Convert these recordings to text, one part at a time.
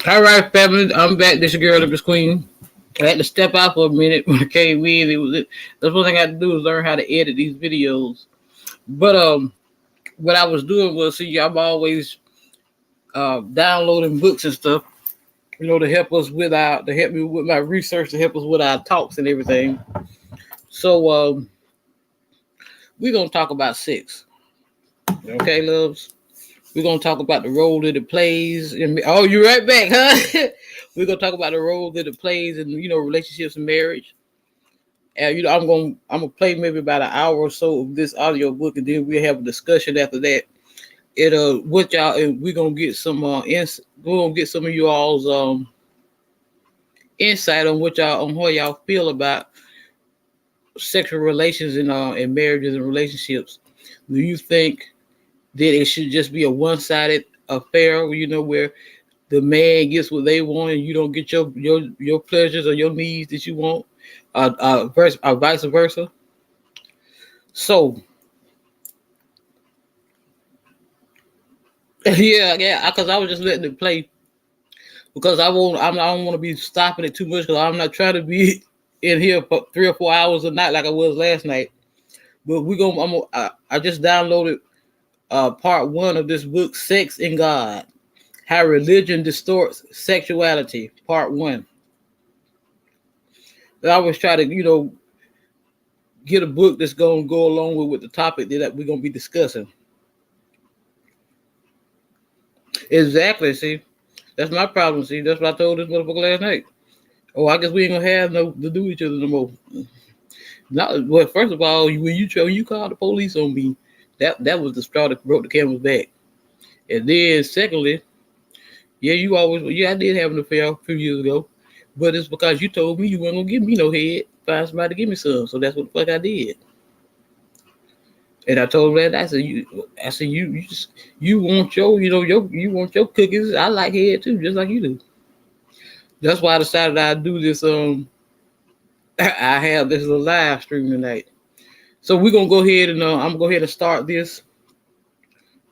All right, family, I'm back. This your girl, Miss Queen. I had to step out for a minute when I came in. That's one thing I had to do is learn how to edit these videos. But what I was doing was, see, I'm always downloading books and stuff, to help us with to help me with my research, to help us with our talks and everything. So we're gonna talk about sex, okay, loves. We're gonna talk about the role that it plays. Oh, you're right back, huh? We're gonna talk about the role that it plays in relationships and marriage. And I'm gonna play maybe about an hour or so of this audio book, and then we'll have a discussion after that. What y'all, and we're gonna get we're gonna get some of you all's insight on what y'all on how y'all feel about sexual relations and marriages and relationships. Do you think that it should just be a one-sided affair, where the man gets what they want and you don't get your pleasures or your needs that you want, vice versa? So yeah, because I was just letting it play because I don't want to be stopping it too much because I'm not trying to be in here for 3 or 4 hours a night like I was last night. But I just downloaded part one of this book, Sex and God: How Religion Distorts Sexuality, part one. I always try to get a book that's gonna go along with the topic that we're gonna be discussing. Exactly. See, that's my problem. See, that's what I told this motherfucker last night. Oh, I guess we ain't gonna have no to do each other no more. Not well. First of all, when you called the police on me, that was the straw that broke the camel's back. And then secondly, I did have an affair a few years ago, but it's because you told me you weren't gonna give me no head. Find somebody to give me some, so that's what the fuck I did. And I told him that I said you want you want your cookies. I like head too, just like you do. That's why I decided I'd do this. I have this little live stream tonight. So we're gonna go ahead and I'm gonna go ahead and start this.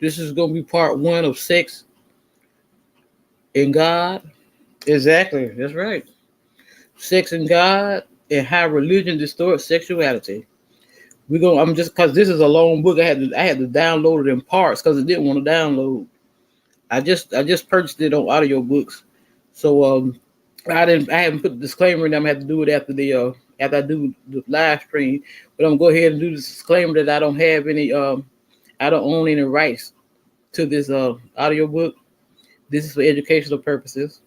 This is gonna be part one of sex and God. Exactly, that's right. Sex and God and how religion distorts sexuality. I'm just because this is a long book. I had to download it in parts because it didn't want to download. I just purchased it on audio books, so I haven't put the disclaimer in. I'm gonna have to do it after I do the live stream. But I'm gonna go ahead and do the disclaimer that I don't own any rights to this audio book. This is for educational purposes.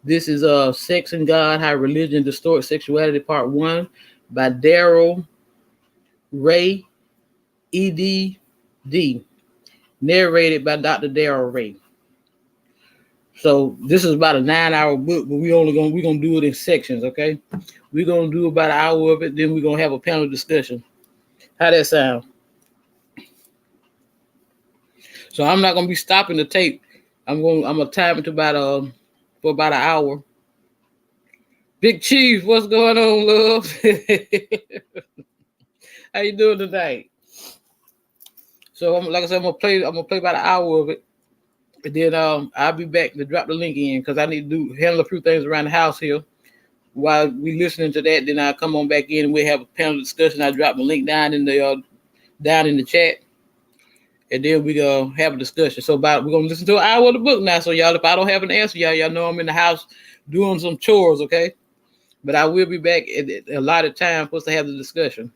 This is Sex and God: How Religion Distorts Sexuality, Part One, by Daryl Ray, EDD, narrated by Dr. Daryl Ray. So this is about a 9-hour book, but we're gonna do it in sections, okay? We're gonna do about an hour of it, then we're gonna have a panel discussion. How that sound? So I'm not gonna be stopping the tape. I'm gonna time it to for about an hour. Big Chief, what's going on, love? How you doing tonight? So like I said, I'm gonna play about an hour of it. And then I'll be back to drop the link in because I need to handle a few things around the house here. While we listening to that, then I'll come on back in and we'll have a panel discussion. I drop the link down in the chat, and then we gonna have a discussion. So we're gonna listen to an hour of the book now. So y'all, if I don't have an answer, y'all know I'm in the house doing some chores, okay? But I will be back at a lot of time for us to have the discussion.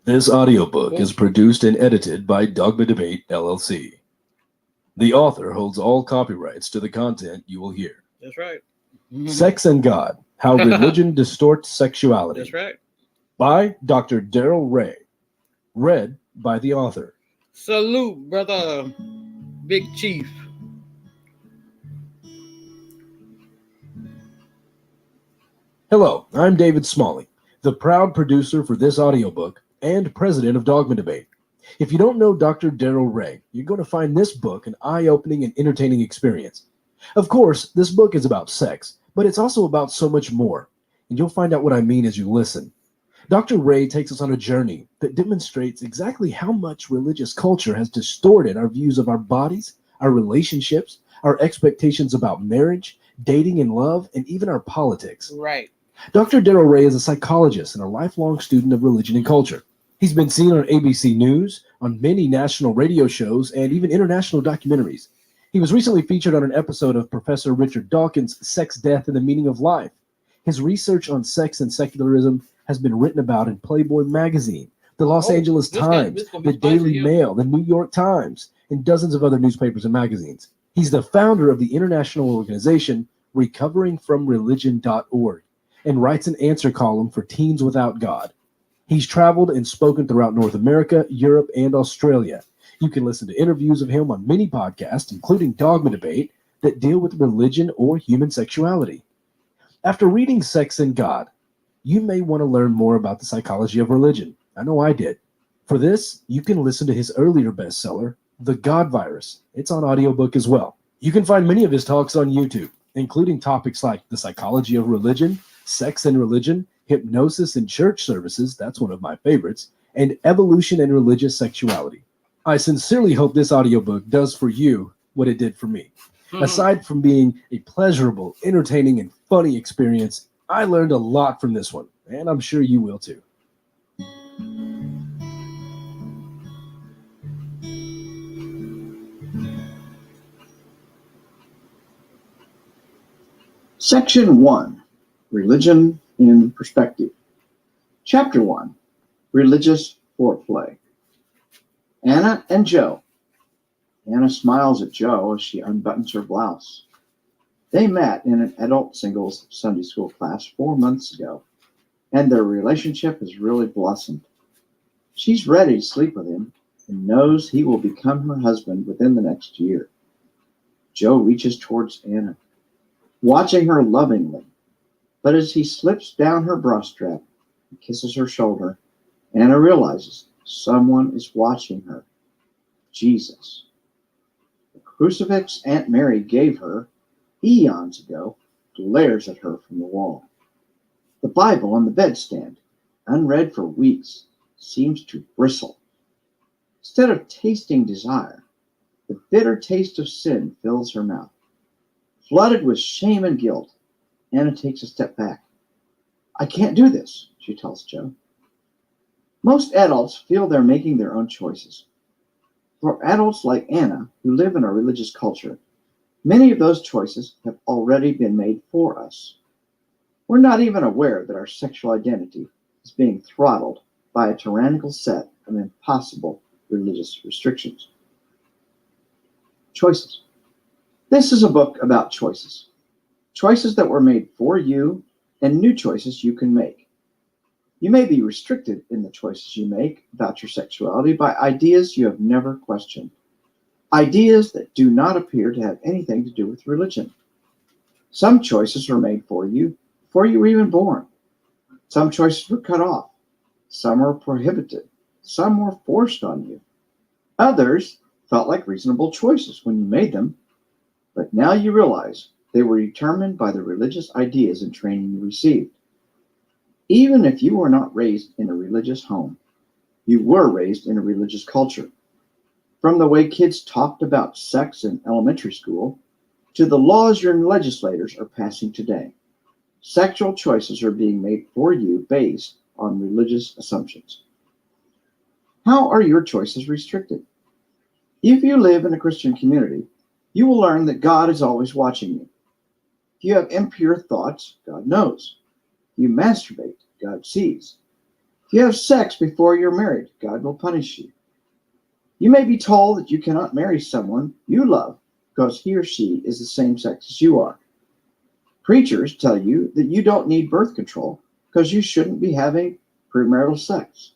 This audiobook is produced and edited by Dogma Debate, LLC. The author holds all copyrights to the content you will hear. That's right. Sex and God: How Religion Distorts Sexuality. That's right. By Dr. Daryl Ray. Read by the author. Salute, brother Big Chief. Hello, I'm David Smalley, the proud producer for this audiobook and president of Dogma Debate. If you don't know Dr. Daryl Ray, you're going to find this book an eye-opening and entertaining experience. Of course, this book is about sex, but it's also about so much more, and you'll find out what I mean as you listen. Dr. Ray takes us on a journey that demonstrates exactly how much religious culture has distorted our views of our bodies, our relationships, our expectations about marriage, dating and love, and even our politics. Right. Dr. Daryl Ray is a psychologist and a lifelong student of religion and culture. He's been seen on ABC News, on many national radio shows, and even international documentaries. He was recently featured on an episode of Professor Richard Dawkins' Sex, Death, and the Meaning of Life. His research on sex and secularism has been written about in Playboy magazine, the Los Oh, Angeles this Times, gonna be the spicy Daily here. Mail, the New York Times, and dozens of other newspapers and magazines. He's the founder of the international organization recoveringfromreligion.org and writes an answer column for Teens Without God. He's traveled and spoken throughout North America, Europe, and Australia. You can listen to interviews of him on many podcasts, including Dogma Debate, that deal with religion or human sexuality. After reading Sex and God, you may want to learn more about the psychology of religion. I know I did. For this, you can listen to his earlier bestseller, The God Virus. It's on audiobook as well. You can find many of his talks on YouTube, including topics like the psychology of religion, sex and religion, hypnosis and church services, that's one of my favorites, and evolution and religious sexuality. I sincerely hope this audiobook does for you what it did for me. Aside from being a pleasurable, entertaining, and funny experience, I learned a lot from this one, and I'm sure you will too. Section 1, Religion in Perspective. Chapter 1, Religious Foreplay. Anna and Joe. Anna smiles at Joe as she unbuttons her blouse. They met in an adult singles Sunday school class 4 months ago, and their relationship has really blossomed. She's ready to sleep with him and knows he will become her husband within the next year. Joe reaches towards Anna, watching her lovingly, but as he slips down her bra strap and kisses her shoulder, Anna realizes someone is watching her. Jesus. The crucifix Aunt Mary gave her eons ago glares at her from the wall. The Bible on the bedstand, unread for weeks, seems to bristle. Instead of tasting desire, the bitter taste of sin fills her mouth. Flooded with shame and guilt, Anna takes a step back. I can't do this, she tells Joe. Most adults feel they're making their own choices. For adults like Anna, who live in a religious culture, many of those choices have already been made for us. We're not even aware that our sexual identity is being throttled by a tyrannical set of impossible religious restrictions. Choices. This is a book about choices. Choices that were made for you and new choices you can make. You may be restricted in the choices you make about your sexuality by ideas you have never questioned. Ideas that do not appear to have anything to do with religion. Some choices were made for you before you were even born. Some choices were cut off. Some were prohibited. Some were forced on you. Others felt like reasonable choices when you made them, but now you realize they were determined by the religious ideas and training you received. Even if you were not raised in a religious home, you were raised in a religious culture. From the way kids talked about sex in elementary school to the laws your legislators are passing today, sexual choices are being made for you based on religious assumptions. How are your choices restricted? If you live in a Christian community, you will learn that God is always watching you. If you have impure thoughts, God knows. If you masturbate, God sees. If you have sex before you're married, God will punish you. You may be told that you cannot marry someone you love because he or she is the same sex as you are. Preachers tell you that you don't need birth control because you shouldn't be having premarital sex.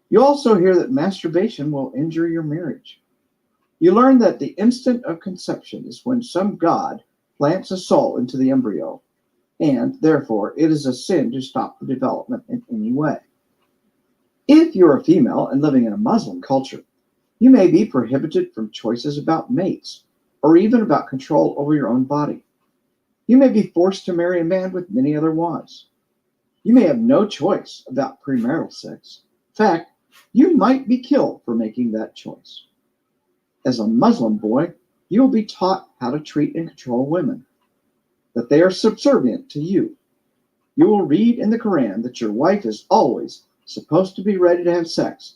You also hear that masturbation will injure your marriage. You learn that the instant of conception is when some God plants a soul into the embryo, and therefore it is a sin to stop the development in any way. If you're a female and living in a Muslim culture, you may be prohibited from choices about mates or even about control over your own body. You may be forced to marry a man with many other wives. You may have no choice about premarital sex. In fact, you might be killed for making that choice. As a Muslim boy, you will be taught how to treat and control women, that they are subservient to you. You will read in the Quran that your wife is always supposed to be ready to have sex,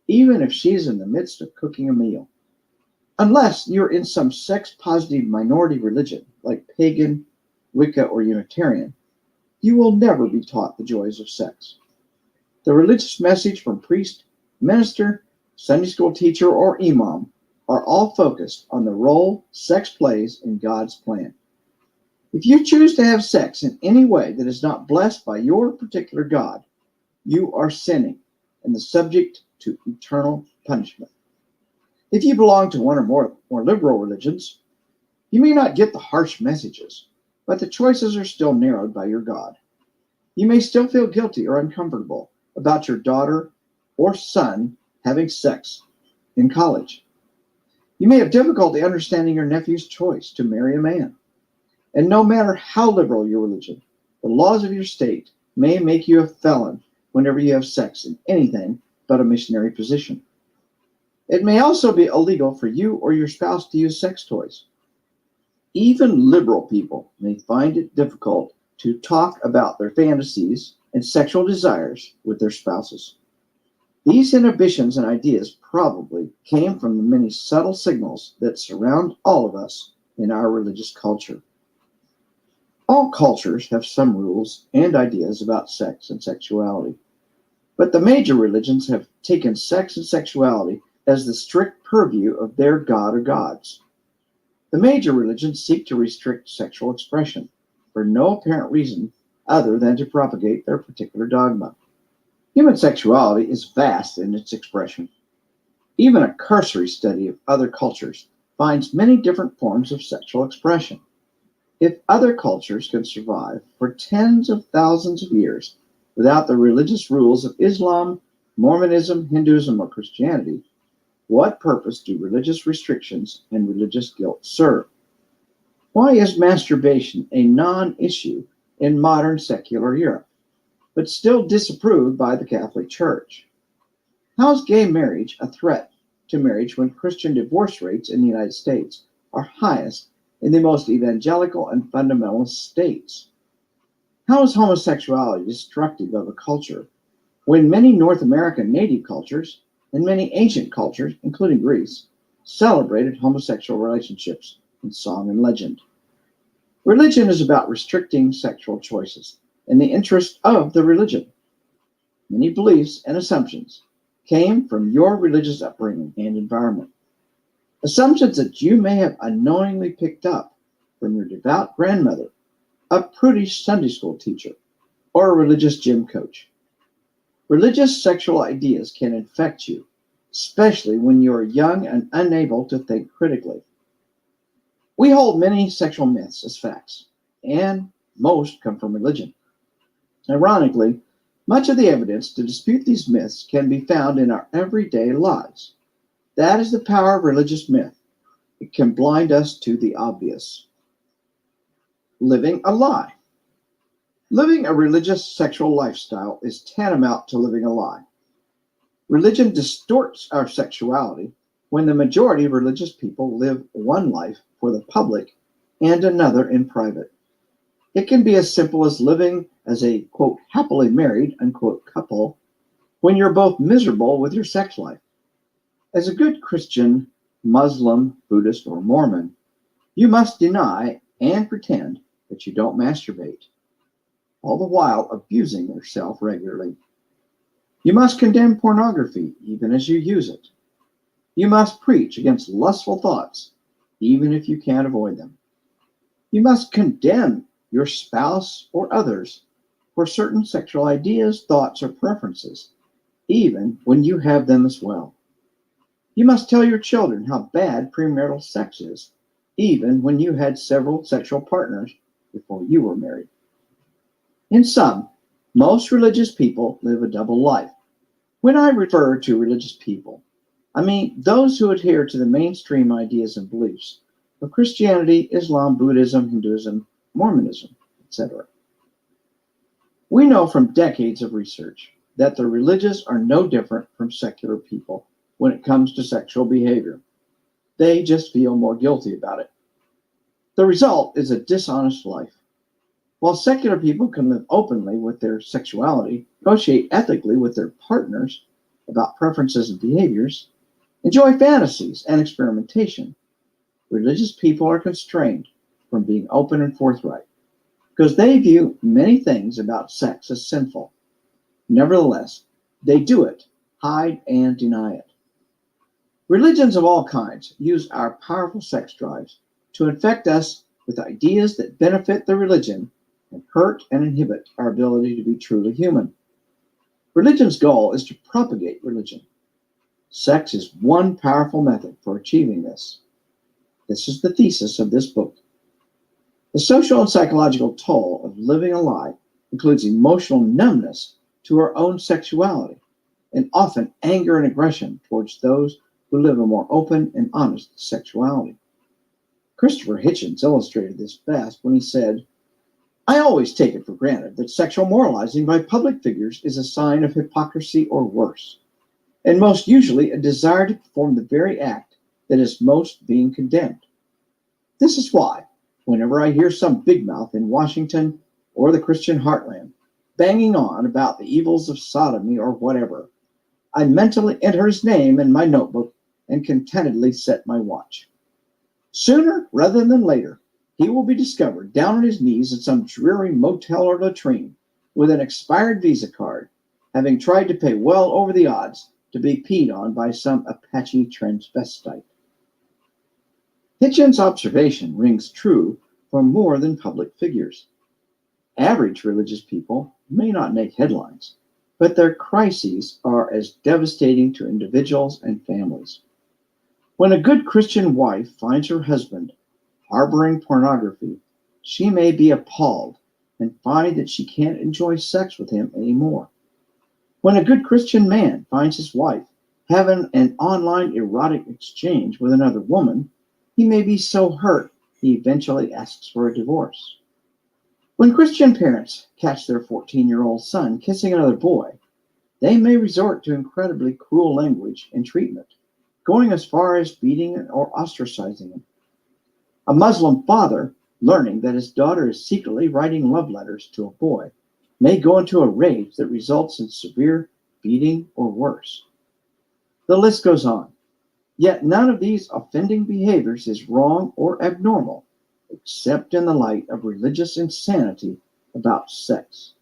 even if she is in the midst of cooking a meal. Unless you're in some sex positive minority religion like pagan, Wicca, or Unitarian, you will never be taught the joys of sex. The religious message from priest, minister, Sunday school teacher, or imam are all focused on the role sex plays in God's plan. If you choose to have sex in any way that is not blessed by your particular God, you are sinning and the subject to eternal punishment. If you belong to one or more liberal religions, you may not get the harsh messages, but the choices are still narrowed by your God. You may still feel guilty or uncomfortable about your daughter or son having sex in college. You may have difficulty understanding your nephew's choice to marry a man. And no matter how liberal your religion, the laws of your state may make you a felon whenever you have sex in anything but a missionary position. It may also be illegal for you or your spouse to use sex toys. Even liberal people may find it difficult to talk about their fantasies and sexual desires with their spouses. These inhibitions and ideas probably came from the many subtle signals that surround all of us in our religious culture. All cultures have some rules and ideas about sex and sexuality, but the major religions have taken sex and sexuality as the strict purview of their god or gods. The major religions seek to restrict sexual expression for no apparent reason other than to propagate their particular dogma. Human sexuality is vast in its expression. Even a cursory study of other cultures finds many different forms of sexual expression. If other cultures can survive for tens of thousands of years without the religious rules of Islam, Mormonism, Hinduism, or Christianity, what purpose do religious restrictions and religious guilt serve? Why is masturbation a non-issue in modern secular Europe, but still disapproved by the Catholic Church? How is gay marriage a threat to marriage when Christian divorce rates in the United States are highest in the most evangelical and fundamentalist states? How is homosexuality destructive of a culture when many North American native cultures and many ancient cultures, including Greece, celebrated homosexual relationships in song and legend? Religion is about restricting sexual choices in the interest of the religion. Many beliefs and assumptions came from your religious upbringing and environment. Assumptions that you may have unknowingly picked up from your devout grandmother, a prudish Sunday school teacher, or a religious gym coach. Religious sexual ideas can infect you, especially when you are young and unable to think critically. We hold many sexual myths as facts, and most come from religion. Ironically, much of the evidence to dispute these myths can be found in our everyday lives. That is the power of religious myth. It can blind us to the obvious. Living a lie. Living a religious sexual lifestyle is tantamount to living a lie. Religion distorts our sexuality when the majority of religious people live one life for the public and another in private. It can be as simple as living as a, quote, happily married, unquote, couple when you're both miserable with your sex life. As a good Christian, Muslim, Buddhist, or Mormon, you must deny and pretend that you don't masturbate, all the while abusing yourself regularly. You must condemn pornography even as you use it. You must preach against lustful thoughts even if you can't avoid them. You must condemn your spouse or others for certain sexual ideas, thoughts, or preferences, even when you have them as well. You must tell your children how bad premarital sex is, even when you had several sexual partners before you were married. In sum, most religious people live a double life. When I refer to religious people, I mean those who adhere to the mainstream ideas and beliefs of Christianity, Islam, Buddhism, Hinduism, Mormonism, etc. We know from decades of research that the religious are no different from secular people when it comes to sexual behavior. They just feel more guilty about it. The result is a dishonest life. While secular people can live openly with their sexuality, negotiate ethically with their partners about preferences and behaviors, enjoy fantasies and experimentation, religious people are constrained from being open and forthright because they view many things about sex as sinful. Nevertheless, they do it, hide and deny it. Religions of all kinds use our powerful sex drives to infect us with ideas that benefit the religion and hurt and inhibit our ability to be truly human. Religion's goal is to propagate religion. Sex is one powerful method for achieving this. This is the thesis of this book. The social and psychological toll of living a lie includes emotional numbness to our own sexuality and often anger and aggression towards those who live a more open and honest sexuality. Christopher Hitchens illustrated this best when he said, "I always take it for granted that sexual moralizing by public figures is a sign of hypocrisy or worse, and most usually a desire to perform the very act that is most being condemned. This is why, whenever I hear some big mouth in Washington or the Christian heartland banging on about the evils of sodomy or whatever, I mentally enter his name in my notebook and contentedly set my watch. Sooner rather than later, he will be discovered down on his knees in some dreary motel or latrine with an expired Visa card, having tried to pay well over the odds to be peed on by some Apache transvestite." Hitchens' observation rings true for more than public figures. Average religious people may not make headlines, but their crises are as devastating to individuals and families. When a good Christian wife finds her husband harboring pornography, she may be appalled and find that she can't enjoy sex with him anymore. When a good Christian man finds his wife having an online erotic exchange with another woman, he may be so hurt he eventually asks for a divorce. When Christian parents catch their 14-year-old son kissing another boy, they may resort to incredibly cruel language and treatment, going as far as beating or ostracizing him. A Muslim father, learning that his daughter is secretly writing love letters to a boy, may go into a rage that results in severe beating or worse. The list goes on. Yet none of these offending behaviors is wrong or abnormal, except in the light of religious insanity about sex.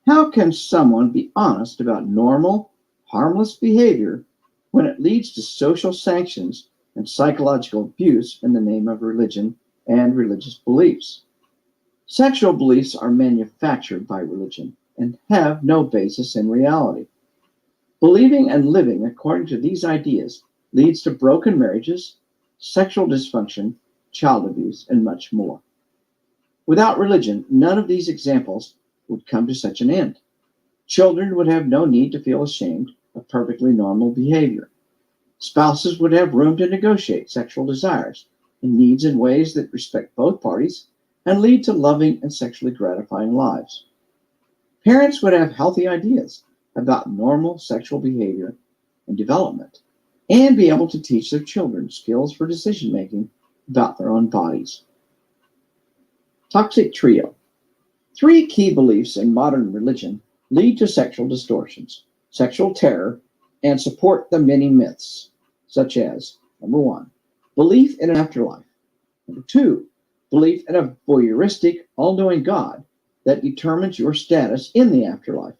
How can someone be honest about normal, harmless behavior when it leads to social sanctions and psychological abuse in the name of religion and religious beliefs? Sexual beliefs are manufactured by religion and have no basis in reality. Believing and living according to these ideas leads to broken marriages, sexual dysfunction, child abuse, and much more. Without religion, none of these examples would come to such an end. Children would have no need to feel ashamed of perfectly normal behavior. Spouses would have room to negotiate sexual desires and needs in ways that respect both parties and lead to loving and sexually gratifying lives. Parents would have healthy ideas about normal sexual behavior and development and be able to teach their children skills for decision making about their own bodies. Toxic trio. 3 key beliefs in modern religion lead to sexual distortions, sexual terror, and support the many myths, such as, number 1, belief in an afterlife. Number 2, belief in a voyeuristic, all-knowing God that determines your status in the afterlife.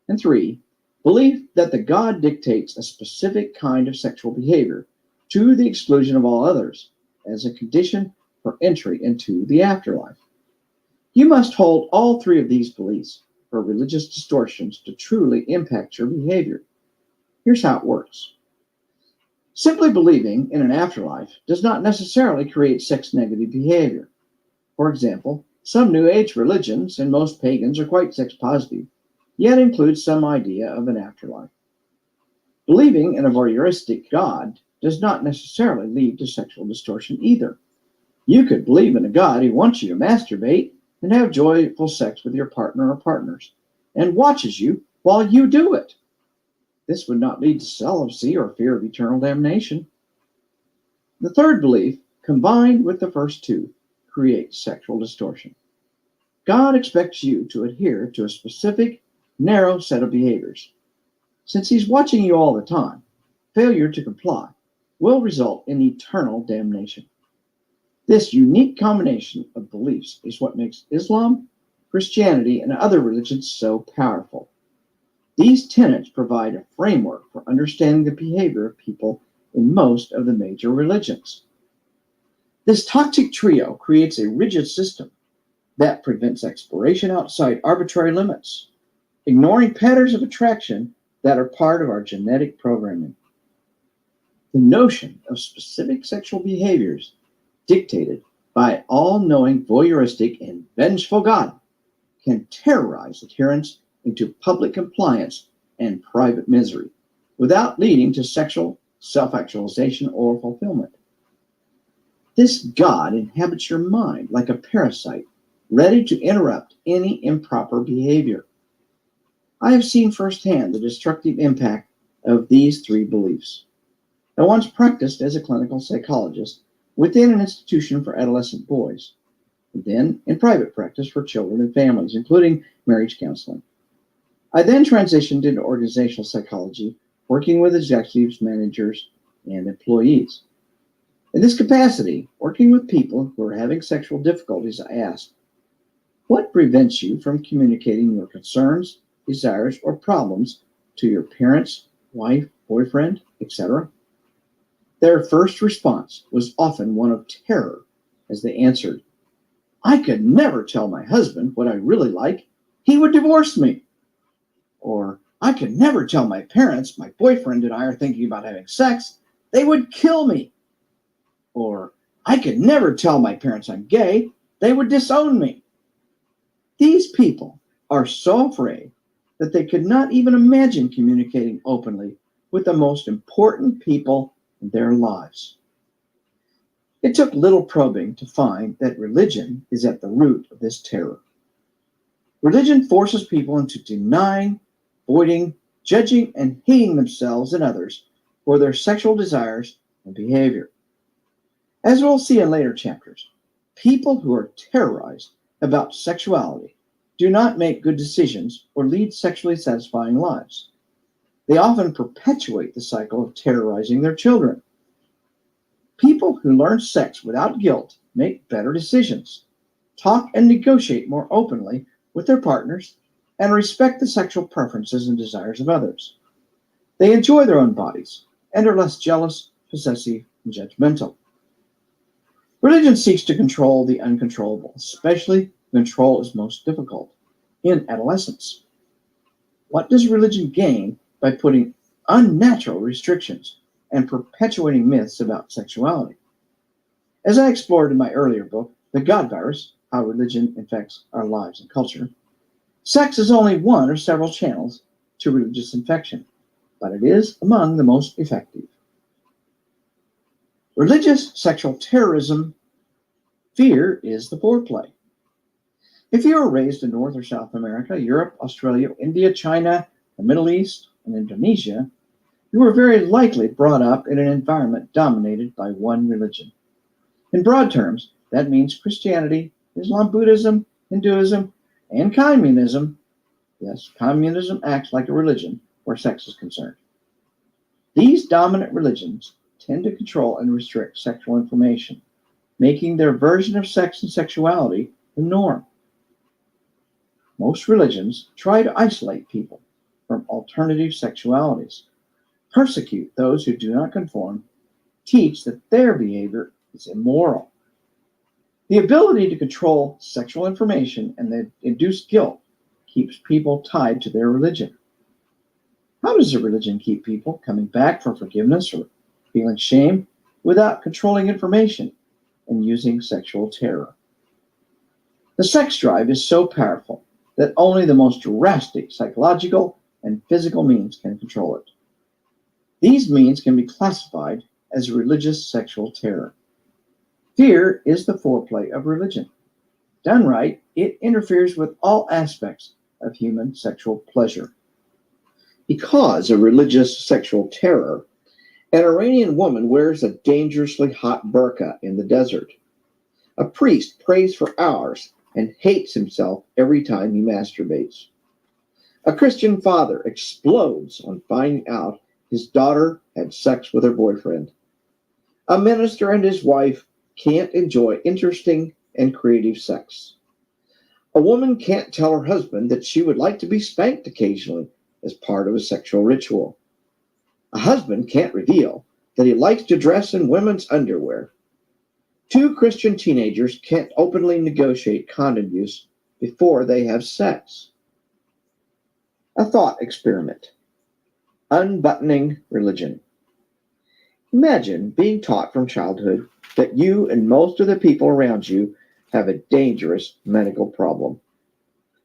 And 3, belief that the God dictates a specific kind of sexual behavior to the exclusion of all others as a condition for entry into the afterlife. You must hold all 3 of these beliefs for religious distortions to truly impact your behavior. Here's how it works. Simply believing in an afterlife does not necessarily create sex-negative behavior. For example, some New Age religions and most pagans are quite sex-positive, yet include some idea of an afterlife. Believing in a voyeuristic God does not necessarily lead to sexual distortion either. You could believe in a God who wants you to masturbate and have joyful sex with your partner or partners, and watches you while you do it. This would not lead to celibacy or fear of eternal damnation. The third belief, combined with the first two, creates sexual distortion. God expects you to adhere to a specific, narrow set of behaviors. Since He's watching you all the time, failure to comply will result in eternal damnation. This unique combination of beliefs is what makes Islam, Christianity, and other religions so powerful. These tenets provide a framework for understanding the behavior of people in most of the major religions. This toxic trio creates a rigid system that prevents exploration outside arbitrary limits, ignoring patterns of attraction that are part of our genetic programming. The notion of specific sexual behaviors dictated by all-knowing, voyeuristic, and vengeful God can terrorize adherents into public compliance and private misery without leading to sexual self-actualization or fulfillment. This God inhabits your mind like a parasite, ready to interrupt any improper behavior. I have seen firsthand the destructive impact of these three beliefs. I once practiced as a clinical psychologist within an institution for adolescent boys, and then in private practice for children and families, including marriage counseling. I then transitioned into organizational psychology, working with executives, managers, and employees. In this capacity, working with people who are having sexual difficulties, I asked, what prevents you from communicating your concerns, desires, or problems to your parents, wife, boyfriend, etc.? Their first response was often one of terror as they answered, I could never tell my husband what I really like. He would divorce me. Or, I could never tell my parents my boyfriend and I are thinking about having sex. They would kill me. Or, I could never tell my parents I'm gay. They would disown me. These people are so afraid that they could not even imagine communicating openly with the most important people in their lives. It took little probing to find that religion is at the root of this terror. Religion forces people into denying, avoiding, judging, and hating themselves and others for their sexual desires and behavior. As we'll see in later chapters, people who are terrorized about sexuality do not make good decisions or lead sexually satisfying lives. They often perpetuate the cycle of terrorizing their children. People who learn sex without guilt make better decisions, talk and negotiate more openly with their partners, and respect the sexual preferences and desires of others. They enjoy their own bodies and are less jealous, possessive, and judgmental. Religion seeks to control the uncontrollable, especially when control is most difficult in adolescence. What does religion gain by putting unnatural restrictions and perpetuating myths about sexuality? As I explored in my earlier book, The God Virus, How Religion Infects Our Lives and Culture, sex is only one or several channels to religious infection, but it is among the most effective. Religious sexual terrorism, fear is the foreplay. If you were raised in North or South America, Europe, Australia, India, China, the Middle East, and Indonesia, you were very likely brought up in an environment dominated by one religion. In broad terms, that means Christianity, Islam, Buddhism, Hinduism, and communism. Yes, communism acts like a religion where sex is concerned. These dominant religions tend to control and restrict sexual information, making their version of sex and sexuality the norm. Most religions try to isolate people from alternative sexualities, persecute those who do not conform, teach that their behavior is immoral. The ability to control sexual information and the induced guilt keeps people tied to their religion. How does a religion keep people coming back for forgiveness or feeling shame without controlling information and using sexual terror? The sex drive is so powerful that only the most drastic psychological and physical means can control it. These means can be classified as religious sexual terror. Fear is the foreplay of religion. Done right, it interferes with all aspects of human sexual pleasure. Because of religious sexual terror, an Iranian woman wears a dangerously hot burqa in the desert. A priest prays for hours and hates himself every time he masturbates. A Christian father explodes on finding out his daughter had sex with her boyfriend. A minister and his wife can't enjoy interesting and creative sex. A woman can't tell her husband that she would like to be spanked occasionally as part of a sexual ritual. A husband can't reveal that he likes to dress in women's underwear. Two Christian teenagers can't openly negotiate condom use before they have sex. A thought experiment. Unbuttoning religion. Imagine being taught from childhood that you and most of the people around you have a dangerous medical problem.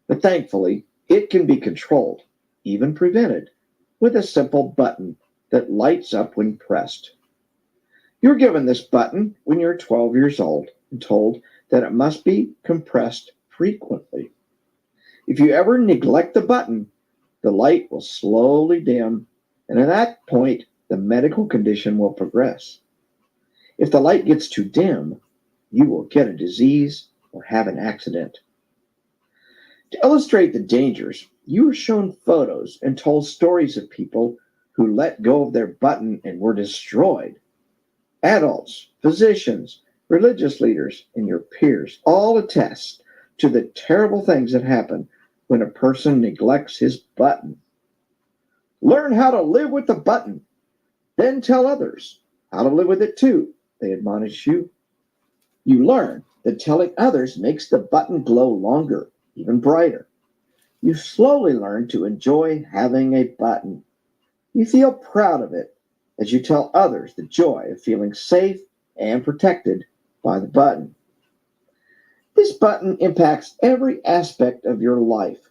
But thankfully, it can be controlled, even prevented, with a simple button that lights up when pressed. You're given this button when you're 12 years old and told that it must be compressed frequently. If you ever neglect the button, the light will slowly dim, and at that point, the medical condition will progress. If the light gets too dim, you will get a disease or have an accident. To illustrate the dangers, you were shown photos and told stories of people who let go of their button and were destroyed. Adults, physicians, religious leaders, and your peers all attest to the terrible things that happen when a person neglects his button. Learn how to live with the button, then tell others how to live with it too, they admonish you. You learn that telling others makes the button glow longer, even brighter. You slowly learn to enjoy having a button. You feel proud of it as you tell others the joy of feeling safe and protected by the button. This button impacts every aspect of your life.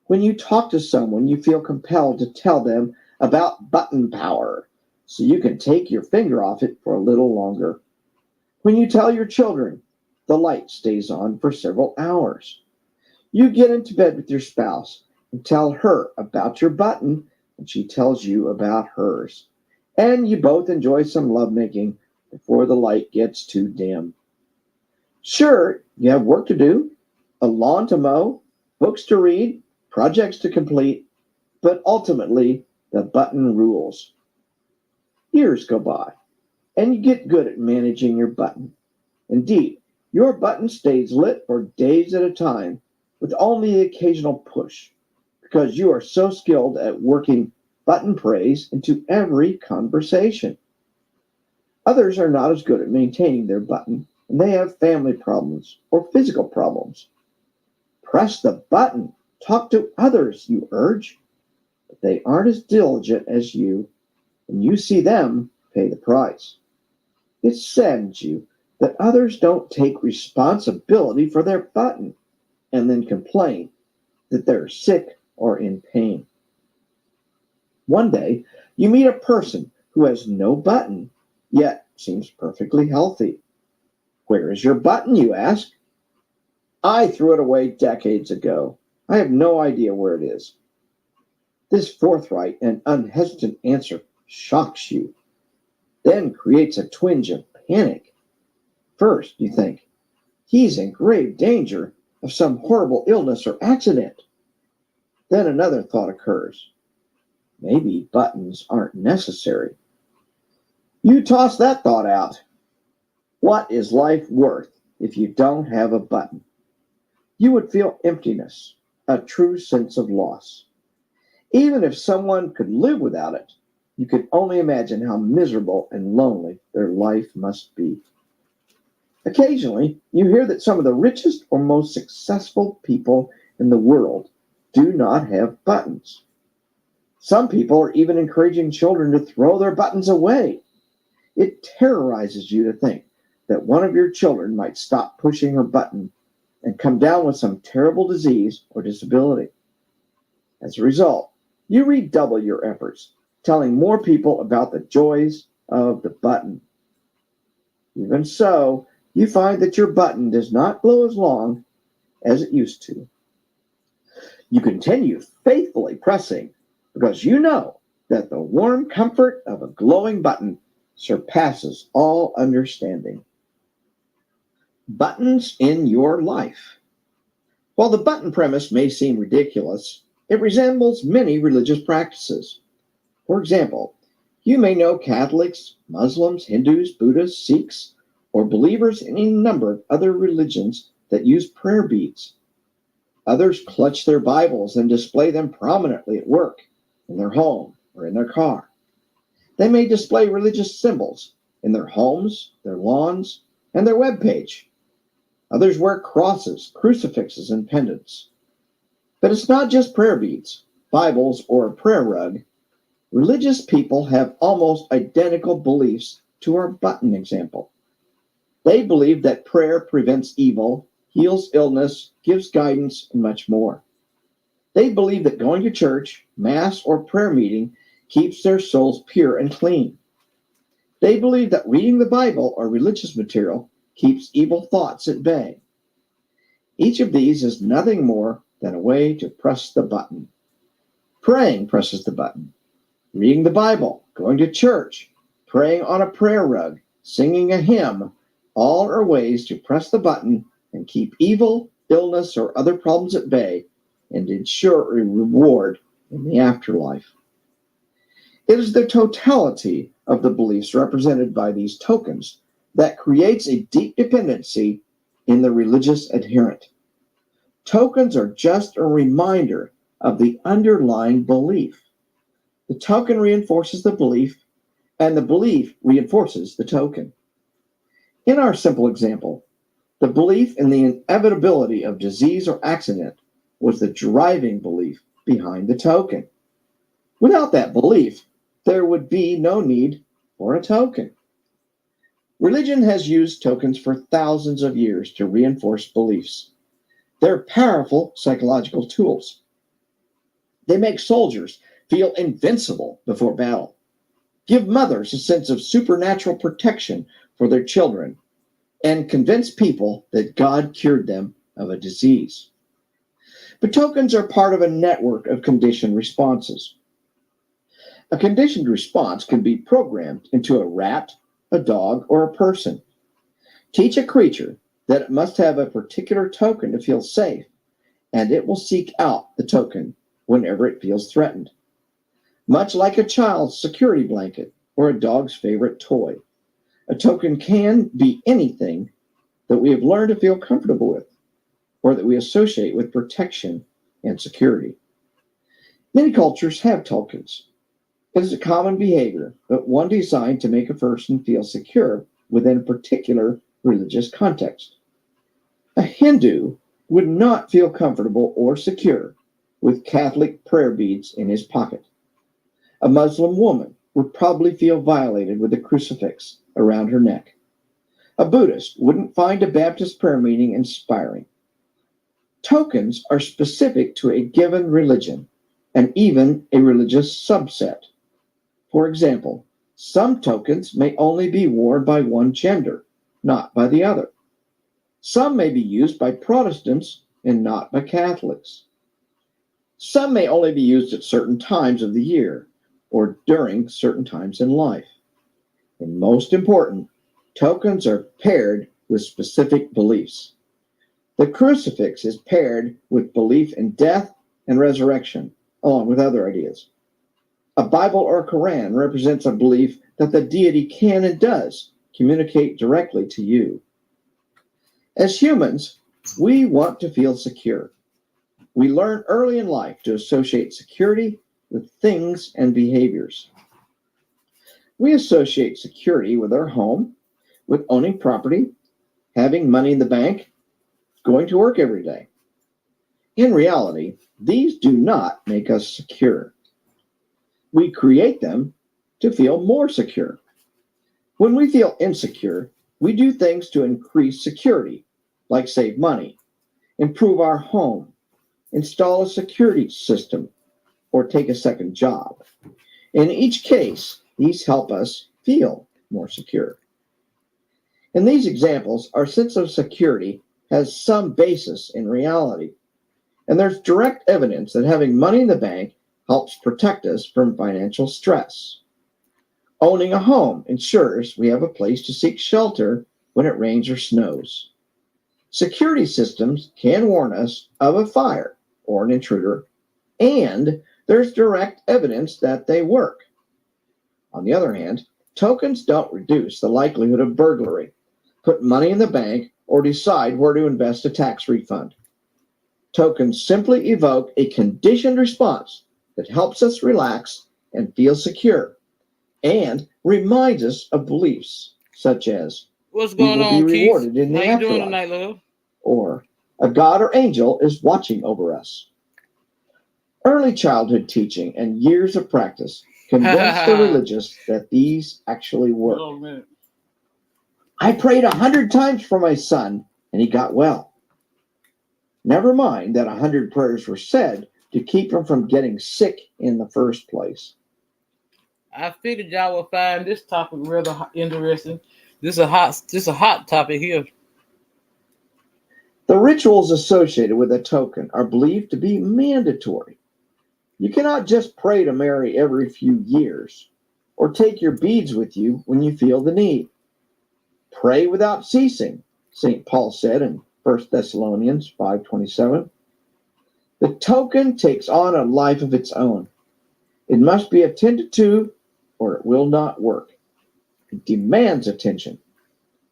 When you talk to someone, you feel compelled to tell them about button power so you can take your finger off it for a little longer. When you tell your children, the light stays on for several hours. You get into bed with your spouse and tell her about your button, and she tells you about hers. And you both enjoy some lovemaking before the light gets too dim. Sure, you have work to do, a lawn to mow, books to read, projects to complete, but ultimately, the button rules. Years go by, and you get good at managing your button. Indeed, your button stays lit for days at a time with only the occasional push because you are so skilled at working button praise into every conversation. Others are not as good at maintaining their button, and they have family problems or physical problems. Press the button. Talk to others, you urge. But they aren't as diligent as you, and you see them pay the price. It saddens you that others don't take responsibility for their button and then complain that they're sick or in pain. One day, you meet a person who has no button, yet seems perfectly healthy. Where is your button, you ask? I threw it away decades ago. I have no idea where it is. This forthright and unhesitant answer shocks you, then creates a twinge of panic. First, you think, he's in grave danger of some horrible illness or accident. Then another thought occurs. Maybe buttons aren't necessary. You toss that thought out. What is life worth if you don't have a button? You would feel emptiness, a true sense of loss. Even if someone could live without it, you could only imagine how miserable and lonely their life must be. Occasionally, you hear that some of the richest or most successful people in the world do not have buttons. Some people are even encouraging children to throw their buttons away. It terrorizes you to think that one of your children might stop pushing her button and come down with some terrible disease or disability. As a result, you redouble your efforts, telling more people about the joys of the button. Even so, you find that your button does not glow as long as it used to. You continue faithfully pressing because you know that the warm comfort of a glowing button surpasses all understanding. Buttons in your life. While the button premise may seem ridiculous, it resembles many religious practices. For example, you may know Catholics, Muslims, Hindus, Buddhists, Sikhs, or believers in a number of other religions that use prayer beads. Others clutch their Bibles and display them prominently at work, in their home, or in their car. They may display religious symbols in their homes, their lawns, and their web page. Others wear crosses, crucifixes, and pendants. But it's not just prayer beads, Bibles, or a prayer rug. Religious people have almost identical beliefs to our button example. They believe that prayer prevents evil, heals illness, gives guidance, and much more. They believe that going to church, mass, or prayer meeting keeps their souls pure and clean. They believe that reading the Bible or religious material keeps evil thoughts at bay. Each of these is nothing more than a way to press the button. Praying presses the button. Reading the Bible, going to church, praying on a prayer rug, singing a hymn, all are ways to press the button and keep evil, illness, or other problems at bay and ensure a reward in the afterlife. It is the totality of the beliefs represented by these tokens that creates a deep dependency in the religious adherent. Tokens are just a reminder of the underlying belief. The token reinforces the belief, and the belief reinforces the token. In our simple example, the belief in the inevitability of disease or accident was the driving belief behind the token. Without that belief, there would be no need for a token. Religion has used tokens for thousands of years to reinforce beliefs. They're powerful psychological tools. They make soldiers feel invincible before battle, give mothers a sense of supernatural protection for their children, and convince people that God cured them of a disease. But tokens are part of a network of conditioned responses. A conditioned response can be programmed into a rat, a dog, or a person. Teach a creature that it must have a particular token to feel safe, and it will seek out the token whenever it feels threatened. Much like a child's security blanket or a dog's favorite toy, a token can be anything that we have learned to feel comfortable with or that we associate with protection and security. Many cultures have tokens. It is a common behavior, but one designed to make a person feel secure within a particular religious context. A Hindu would not feel comfortable or secure with Catholic prayer beads in his pocket. A Muslim woman would probably feel violated with a crucifix around her neck. A Buddhist wouldn't find a Baptist prayer meeting inspiring. Tokens are specific to a given religion and even a religious subset. For example, some tokens may only be worn by one gender, not by the other. Some may be used by Protestants and not by Catholics. Some may only be used at certain times of the year or during certain times in life. And most important, tokens are paired with specific beliefs. The crucifix is paired with belief in death and resurrection, along with other ideas. A Bible or Quran represents a belief that the deity can and does communicate directly to you. As humans, we want to feel secure. We learn early in life to associate security with things and behaviors. We associate security with our home, with owning property, having money in the bank, going to work every day. In reality, these do not make us secure. We create them to feel more secure. When we feel insecure, we do things to increase security, like save money, improve our home, install a security system, or take a second job. In each case, these help us feel more secure. In these examples, our sense of security has some basis in reality. And there's direct evidence that having money in the bank helps protect us from financial stress. Owning a home ensures we have a place to seek shelter when it rains or snows. Security systems can warn us of a fire or an intruder, and there's direct evidence that they work. On the other hand, tokens don't reduce the likelihood of burglary, put money in the bank, or decide where to invest a tax refund. Tokens simply evoke a conditioned response that helps us relax and feel secure and reminds us of beliefs such as What's we going will be on, Keith? rewarded in How the you doing afterlife tonight, love? or a god or angel is watching over us. Early childhood teaching and years of practice Ha ha convince the ha. religious that these actually Hold work. on a minute. I prayed 100 times for my son and he got well. Never mind that 100 prayers were said to keep him from getting sick in the first place. I figured y'all would find this topic rather interesting. This a hot topic here. The rituals associated with a token are believed to be mandatory. You cannot just pray to Mary every few years or take your beads with you when you feel the need. Pray without ceasing, St. Paul said in 1 Thessalonians 5:27. The token takes on a life of its own. It must be attended to or it will not work. It demands attention.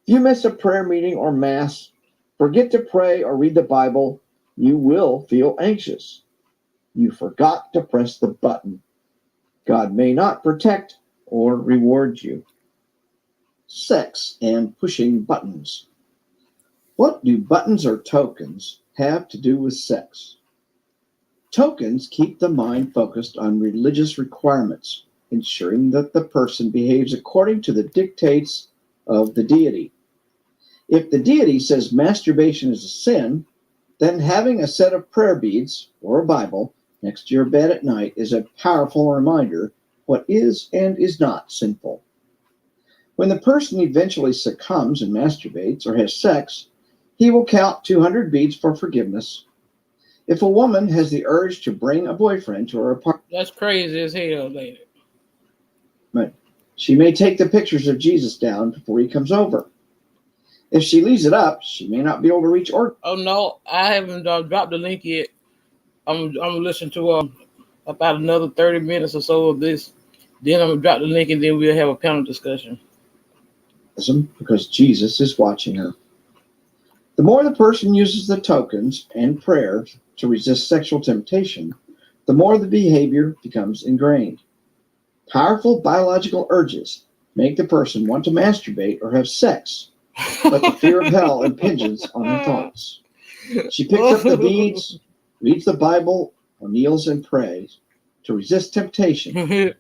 If you miss a prayer meeting or mass, forget to pray or read the Bible, you will feel anxious. You forgot to press the button. God may not protect or reward you. Sex and pushing buttons. What do buttons or tokens have to do with sex? Tokens keep the mind focused on religious requirements, ensuring that the person behaves according to the dictates of the deity. If the deity says masturbation is a sin, then having a set of prayer beads or a Bible next to your bed at night is a powerful reminder what is and is not sinful. When the person eventually succumbs and masturbates or has sex, he will count 200 beads for forgiveness. If a woman has the urge to bring a boyfriend to her apartment, That's crazy as hell, lady. she may take the pictures of Jesus down before he comes over. If she leaves it up, she may not be able to reach or. Oh no, I haven't dropped the link yet. I'm gonna listen to about another 30 minutes or so of this. Then I'm gonna drop the link and then we'll have a panel discussion. Because Jesus is watching her. The more the person uses the tokens and prayers to resist sexual temptation, the more the behavior becomes ingrained. Powerful biological urges make the person want to masturbate or have sex, but the fear of hell impinges on her thoughts. She picks up the beads, reads the Bible, or kneels and prays to resist temptation.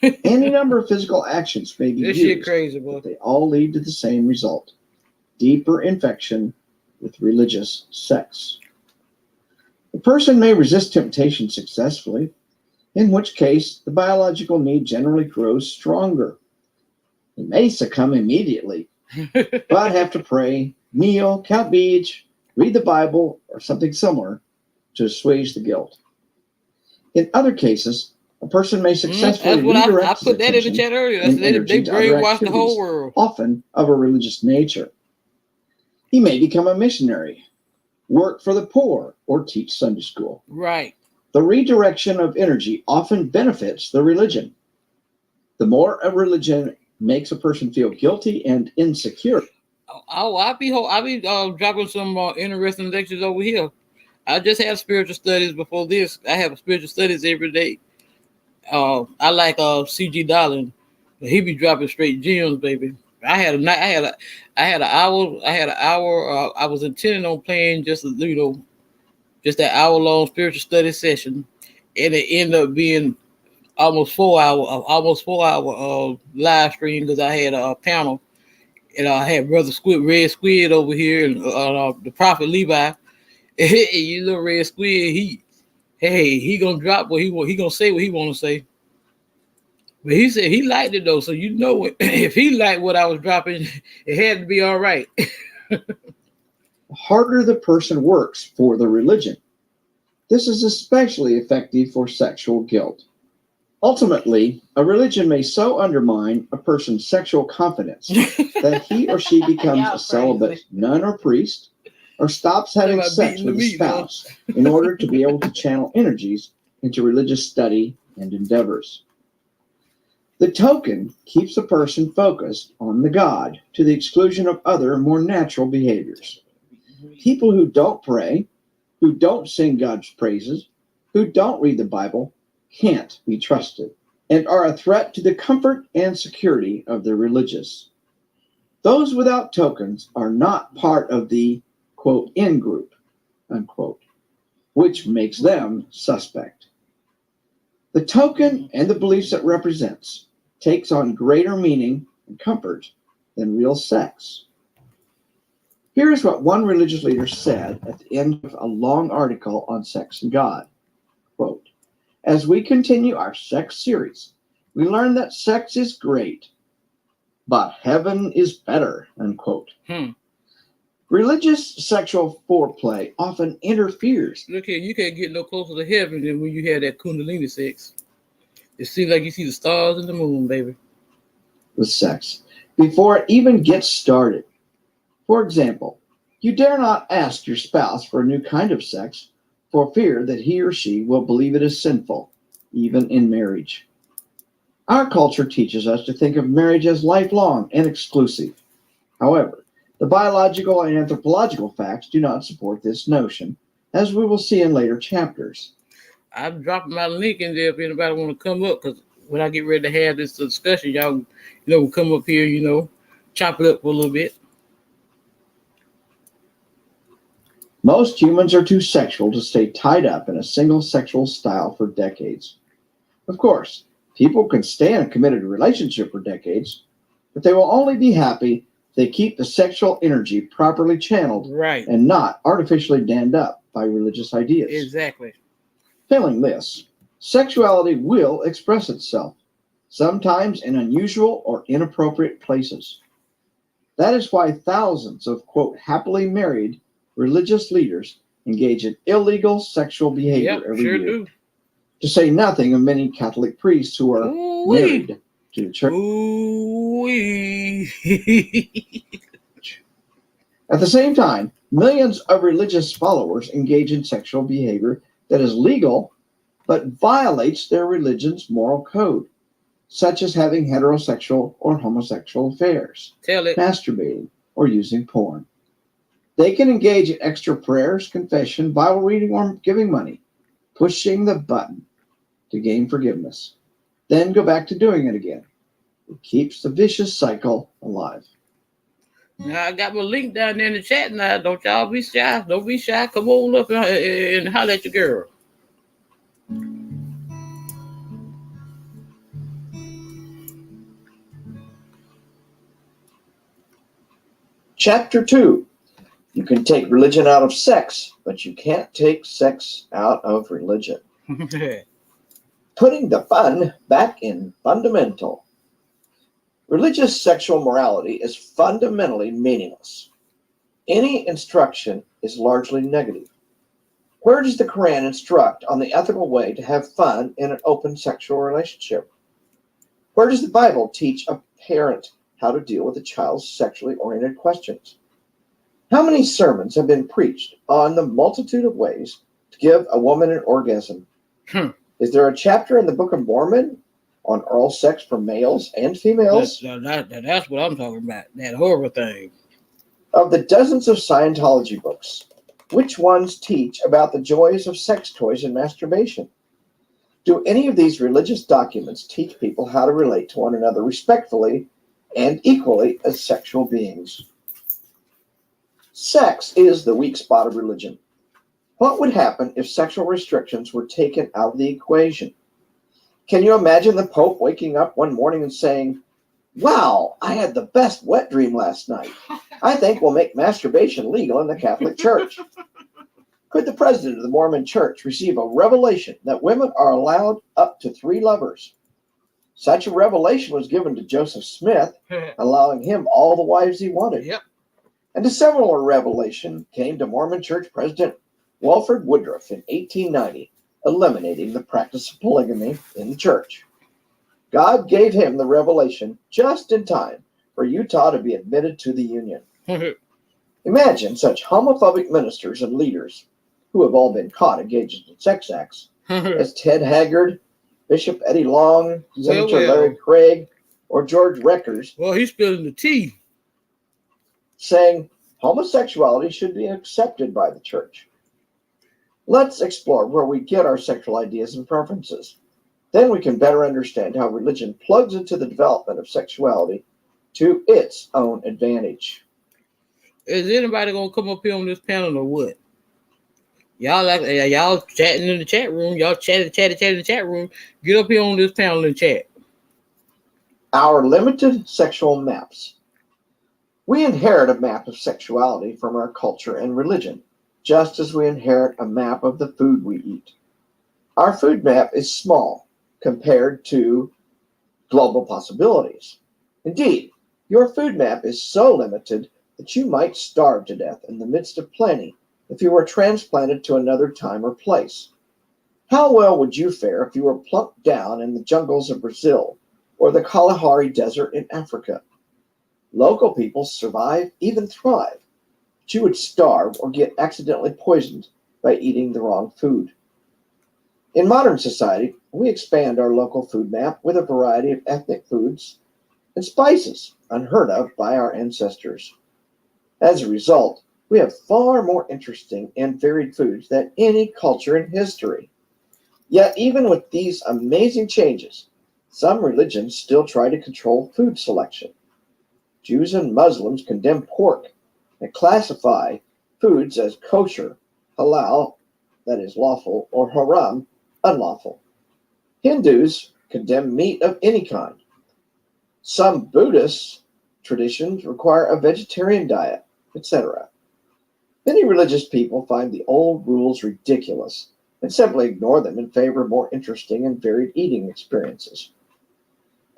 Any number of physical actions may be This shit used, crazy, but boy. they all lead to the same result: deeper infection with religious sex. The person may resist temptation successfully, in which case the biological need generally grows stronger. They may succumb immediately, but have to pray, kneel, count beads, read the Bible, or something similar to assuage the guilt. In other cases, a person may successfully That's what I redirect his put that in the attention chat earlier. and They energy to other brainwashed the whole activities, world. often of a religious nature. He may become a missionary, work for the poor, or teach Sunday school. Right. The redirection of energy often benefits the religion. The more a religion makes a person feel guilty and insecure. I be dropping some interesting lectures over here. I just have spiritual studies before this. I have spiritual studies every day. I like CG Darling. He be dropping straight gems, baby. I had a night. I had an hour. I had an hour. I was intending on playing just that hour long spiritual study session, and it ended up being almost 4 hour live stream because I had a panel, and I had Brother Squid, Red Squid over here, and the Prophet Levi. You little Red Squid, he gonna drop what he want. He gonna say what he want to say. But he said he liked it though, so if he liked what I was dropping, it had to be all right. the harder the person works for the religion. This is especially effective for sexual guilt. Ultimately, a religion may so undermine a person's sexual confidence that he or she becomes Y'all a celibate crazy. nun or priest, or stops having About sex beating the with a meat, though. spouse in order to be able to channel energies into religious study and endeavors. The token keeps a person focused on the God to the exclusion of other, more natural behaviors. People who don't pray, who don't sing God's praises, who don't read the Bible, can't be trusted and are a threat to the comfort and security of the religious. Those without tokens are not part of the, quote, in group, unquote, which makes them suspect. The token and the beliefs it represents takes on greater meaning and comfort than real sex. Here is what one religious leader said at the end of a long article on sex and God. Quote, as we continue our sex series, we learn that sex is great, but heaven is better, unquote. Religious sexual foreplay often interferes. Look here, you can't get no closer to heaven than when you have that Kundalini sex. It seems like you see the stars and the moon, baby. With sex before it even gets started. For example, you dare not ask your spouse for a new kind of sex for fear that he or she will believe it is sinful, even in marriage. Our culture teaches us to think of marriage as lifelong and exclusive. However, the biological and anthropological facts do not support this notion, as we will see in later chapters. I'm dropping my link in there if anybody want to come up, because when I get ready to have this discussion, y'all, come up here, chop it up for a little bit. Most humans are too sexual to stay tied up in a single sexual style for decades. Of course, people can stay in a committed relationship for decades, but they will only be happy if they keep the sexual energy properly channeled Right. and not artificially dammed up by religious ideas. Exactly. Failing this, sexuality will express itself, sometimes in unusual or inappropriate places. That is why thousands of, quote, happily married religious leaders engage in illegal sexual behavior every sure year. Do. To say nothing of many Catholic priests who are married to the church. At the same time, millions of religious followers engage in sexual behavior that is legal but violates their religion's moral code, such as having heterosexual or homosexual affairs, masturbating, or using porn. They can engage in extra prayers, confession, Bible reading, or giving money, pushing the button to gain forgiveness, then go back to doing it again. It keeps the vicious cycle alive. Now I got my link down there in the chat now. Don't y'all be shy. Don't be shy. Come on up and holler at your girl. Chapter 2. You can take religion out of sex, but you can't take sex out of religion. Putting the fun back in fundamental. Religious sexual morality is fundamentally meaningless. Any instruction is largely negative. Where does the Quran instruct on the ethical way to have fun in an open sexual relationship? Where does the Bible teach a parent how to deal with a child's sexually oriented questions? How many sermons have been preached on the multitude of ways to give a woman an orgasm? Is there a chapter in the Book of Mormon on oral sex for males and females? That's what I'm talking about, that horrible thing. Of the dozens of Scientology books, which ones teach about the joys of sex toys and masturbation? Do any of these religious documents teach people how to relate to one another respectfully and equally as sexual beings? Sex is the weak spot of religion. What would happen if sexual restrictions were taken out of the equation? Can you imagine the Pope waking up one morning and saying, "Wow, I had the best wet dream last night. I think we'll make masturbation legal in the Catholic Church"? Could the president of the Mormon Church receive a revelation that women are allowed up to 3 lovers? Such a revelation was given to Joseph Smith, allowing him all the wives he wanted. Yep. And a similar revelation came to Mormon Church President Walford Woodruff in 1890, eliminating the practice of polygamy in the church. God gave him the revelation just in time for Utah to be admitted to the Union. Imagine such homophobic ministers and leaders who have all been caught engaged in sex acts as Ted Haggard, Bishop Eddie Long, Senator Larry Craig, or George Reckers. Well, he's spilling the tea. Saying homosexuality should be accepted by the church. Let's explore where we get our sexual ideas and preferences. Then we can better understand how religion plugs into the development of sexuality to its own advantage. Is anybody gonna come up here on this panel or what? Y'all chatting in the chat room. Y'all chatting in the chat room. Get up here on this panel and chat. Our limited sexual maps. We inherit a map of sexuality from our culture and religion, just as we inherit a map of the food we eat. Our food map is small compared to global possibilities. Indeed, your food map is so limited that you might starve to death in the midst of plenty if you were transplanted to another time or place. How well would you fare if you were plunked down in the jungles of Brazil or the Kalahari Desert in Africa? Local people survive, even thrive, but you would starve or get accidentally poisoned by eating the wrong food. In modern society, we expand our local food map with a variety of ethnic foods and spices unheard of by our ancestors. As a result, we have far more interesting and varied foods than any culture in history. Yet, even with these amazing changes, some religions still try to control food selection. Jews and Muslims condemn pork and classify foods as kosher, halal, that is lawful, or haram, unlawful. Hindus condemn meat of any kind. Some Buddhist traditions require a vegetarian diet, etc. Many religious people find the old rules ridiculous and simply ignore them in favor of more interesting and varied eating experiences.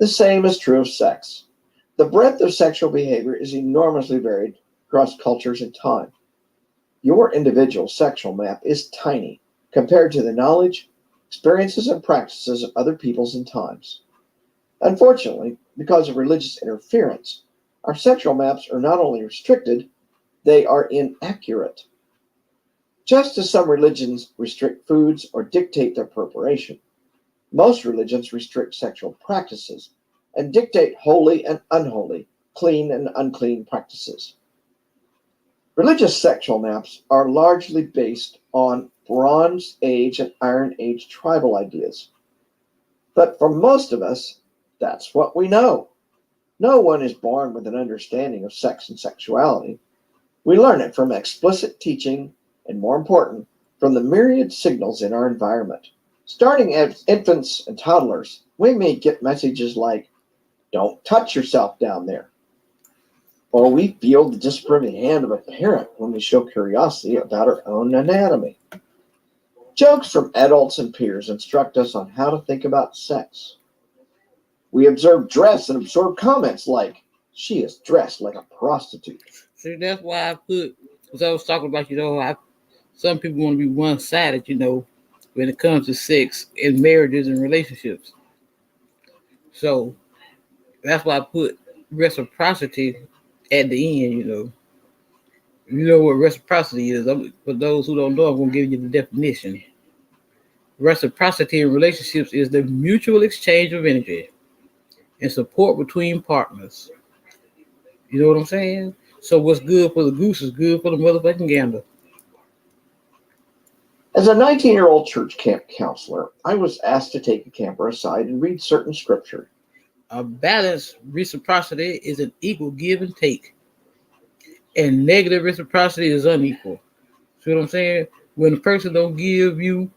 The same is true of sex. The breadth of sexual behavior is enormously varied across cultures and time. Your individual sexual map is tiny compared to the knowledge, experiences, and practices of other peoples and times. Unfortunately, because of religious interference, our sexual maps are not only restricted, they are inaccurate. Just as some religions restrict foods or dictate their preparation, most religions restrict sexual practices and dictate holy and unholy, clean and unclean practices. Religious sexual maps are largely based on Bronze Age and Iron Age tribal ideas. But for most of us, that's what we know. No one is born with an understanding of sex and sexuality. We learn it from explicit teaching and, more important, from the myriad signals in our environment. Starting as infants and toddlers, we may get messages like, "Don't touch yourself down there." Or we feel the disapproving hand of a parent when we show curiosity about our own anatomy. Jokes from adults and peers instruct us on how to think about sex. We observe dress and absorb comments like, "She is dressed like a prostitute." See, that's why I put, because I was talking about, some people want to be one-sided, when it comes to sex in marriages and relationships. So that's why I put reciprocity at the end, You know what reciprocity is. For those who don't know, I'm going to give you the definition. Reciprocity in relationships is the mutual exchange of energy and support between partners. You know what I'm saying? So what's good for the goose is good for the motherfucking gander. As a 19-year-old church camp counselor, I was asked to take a camper aside and read certain scripture. A balanced reciprocity is an equal give and take. And negative reciprocity is unequal. See what I'm saying? When a person don't give you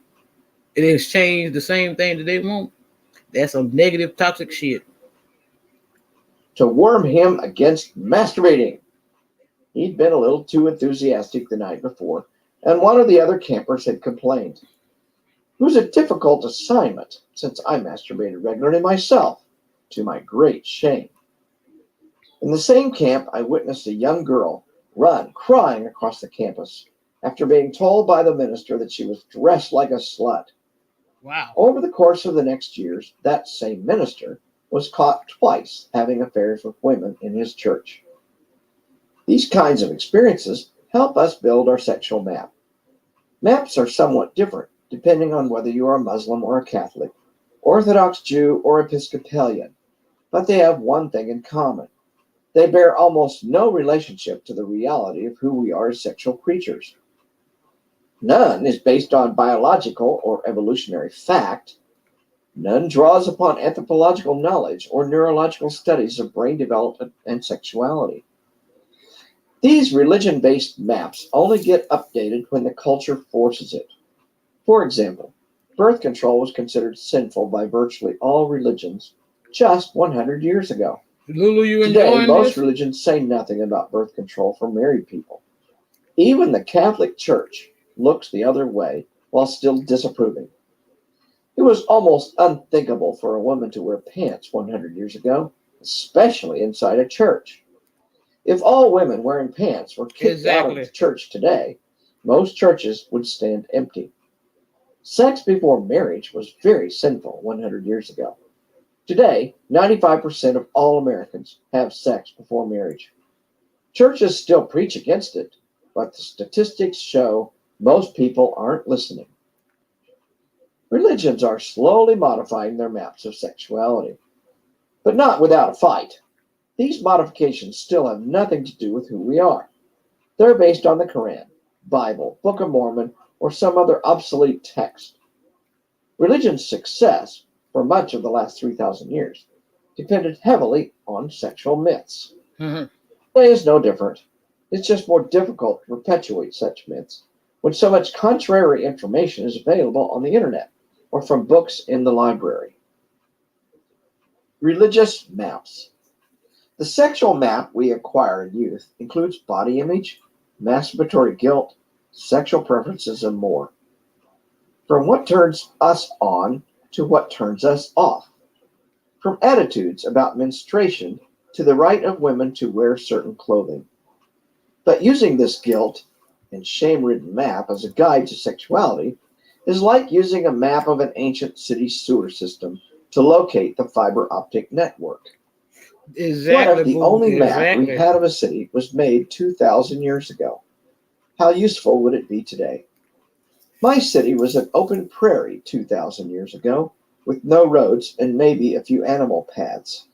in exchange the same thing that they want, that's some negative toxic shit. To warn him against masturbating. He'd been a little too enthusiastic the night before, and one of the other campers had complained. It was a difficult assignment, since I masturbated regularly myself, to my great shame. In the same camp, I witnessed a young girl run crying across the campus after being told by the minister that she was dressed like a slut. Wow. Over the course of the next years, that same minister was caught twice having affairs with women in his church. These kinds of experiences help us build our sexual map. Maps are somewhat different depending on whether you are a Muslim or a Catholic, Orthodox Jew or Episcopalian, but they have one thing in common. They bear almost no relationship to the reality of who we are as sexual creatures. None is based on biological or evolutionary fact. None draws upon anthropological knowledge or neurological studies of brain development and sexuality. These religion-based maps only get updated when the culture forces it. For example, birth control was considered sinful by virtually all religions just 100 years ago. Lulu, you Today, enjoying most this? religions say nothing about birth control for married people. Even the Catholic Church looks the other way while still disapproving. It was almost unthinkable for a woman to wear pants 100 years ago, especially inside a church. If all women wearing pants were kicked out of the Exactly. church today, most churches would stand empty. Sex before marriage was very sinful 100 years ago. Today, 95% of all Americans have sex before marriage. Churches still preach against it, but the statistics show most people aren't listening. Religions are slowly modifying their maps of sexuality, but not without a fight. These modifications still have nothing to do with who we are. They're based on the Quran, Bible, Book of Mormon, or some other obsolete text. Religion's success for much of the last 3,000 years depended heavily on sexual myths. Mhm. Today is no different. It's just more difficult to perpetuate such myths when so much contrary information is available on the internet or from books in the library. Religious maps. The sexual map we acquire in youth includes body image, masturbatory guilt, sexual preferences, and more. From what turns us on to what turns us off. From attitudes about menstruation to the right of women to wear certain clothing. But using this guilt and shame-ridden map as a guide to sexuality is like using a map of an ancient city sewer system to locate the fiber optic network. What Exactly, if the boo. only map we Exactly. had of a city was made 2,000 years ago? How useful would it be today? My city was an open prairie 2,000 years ago, with no roads and maybe a few animal paths.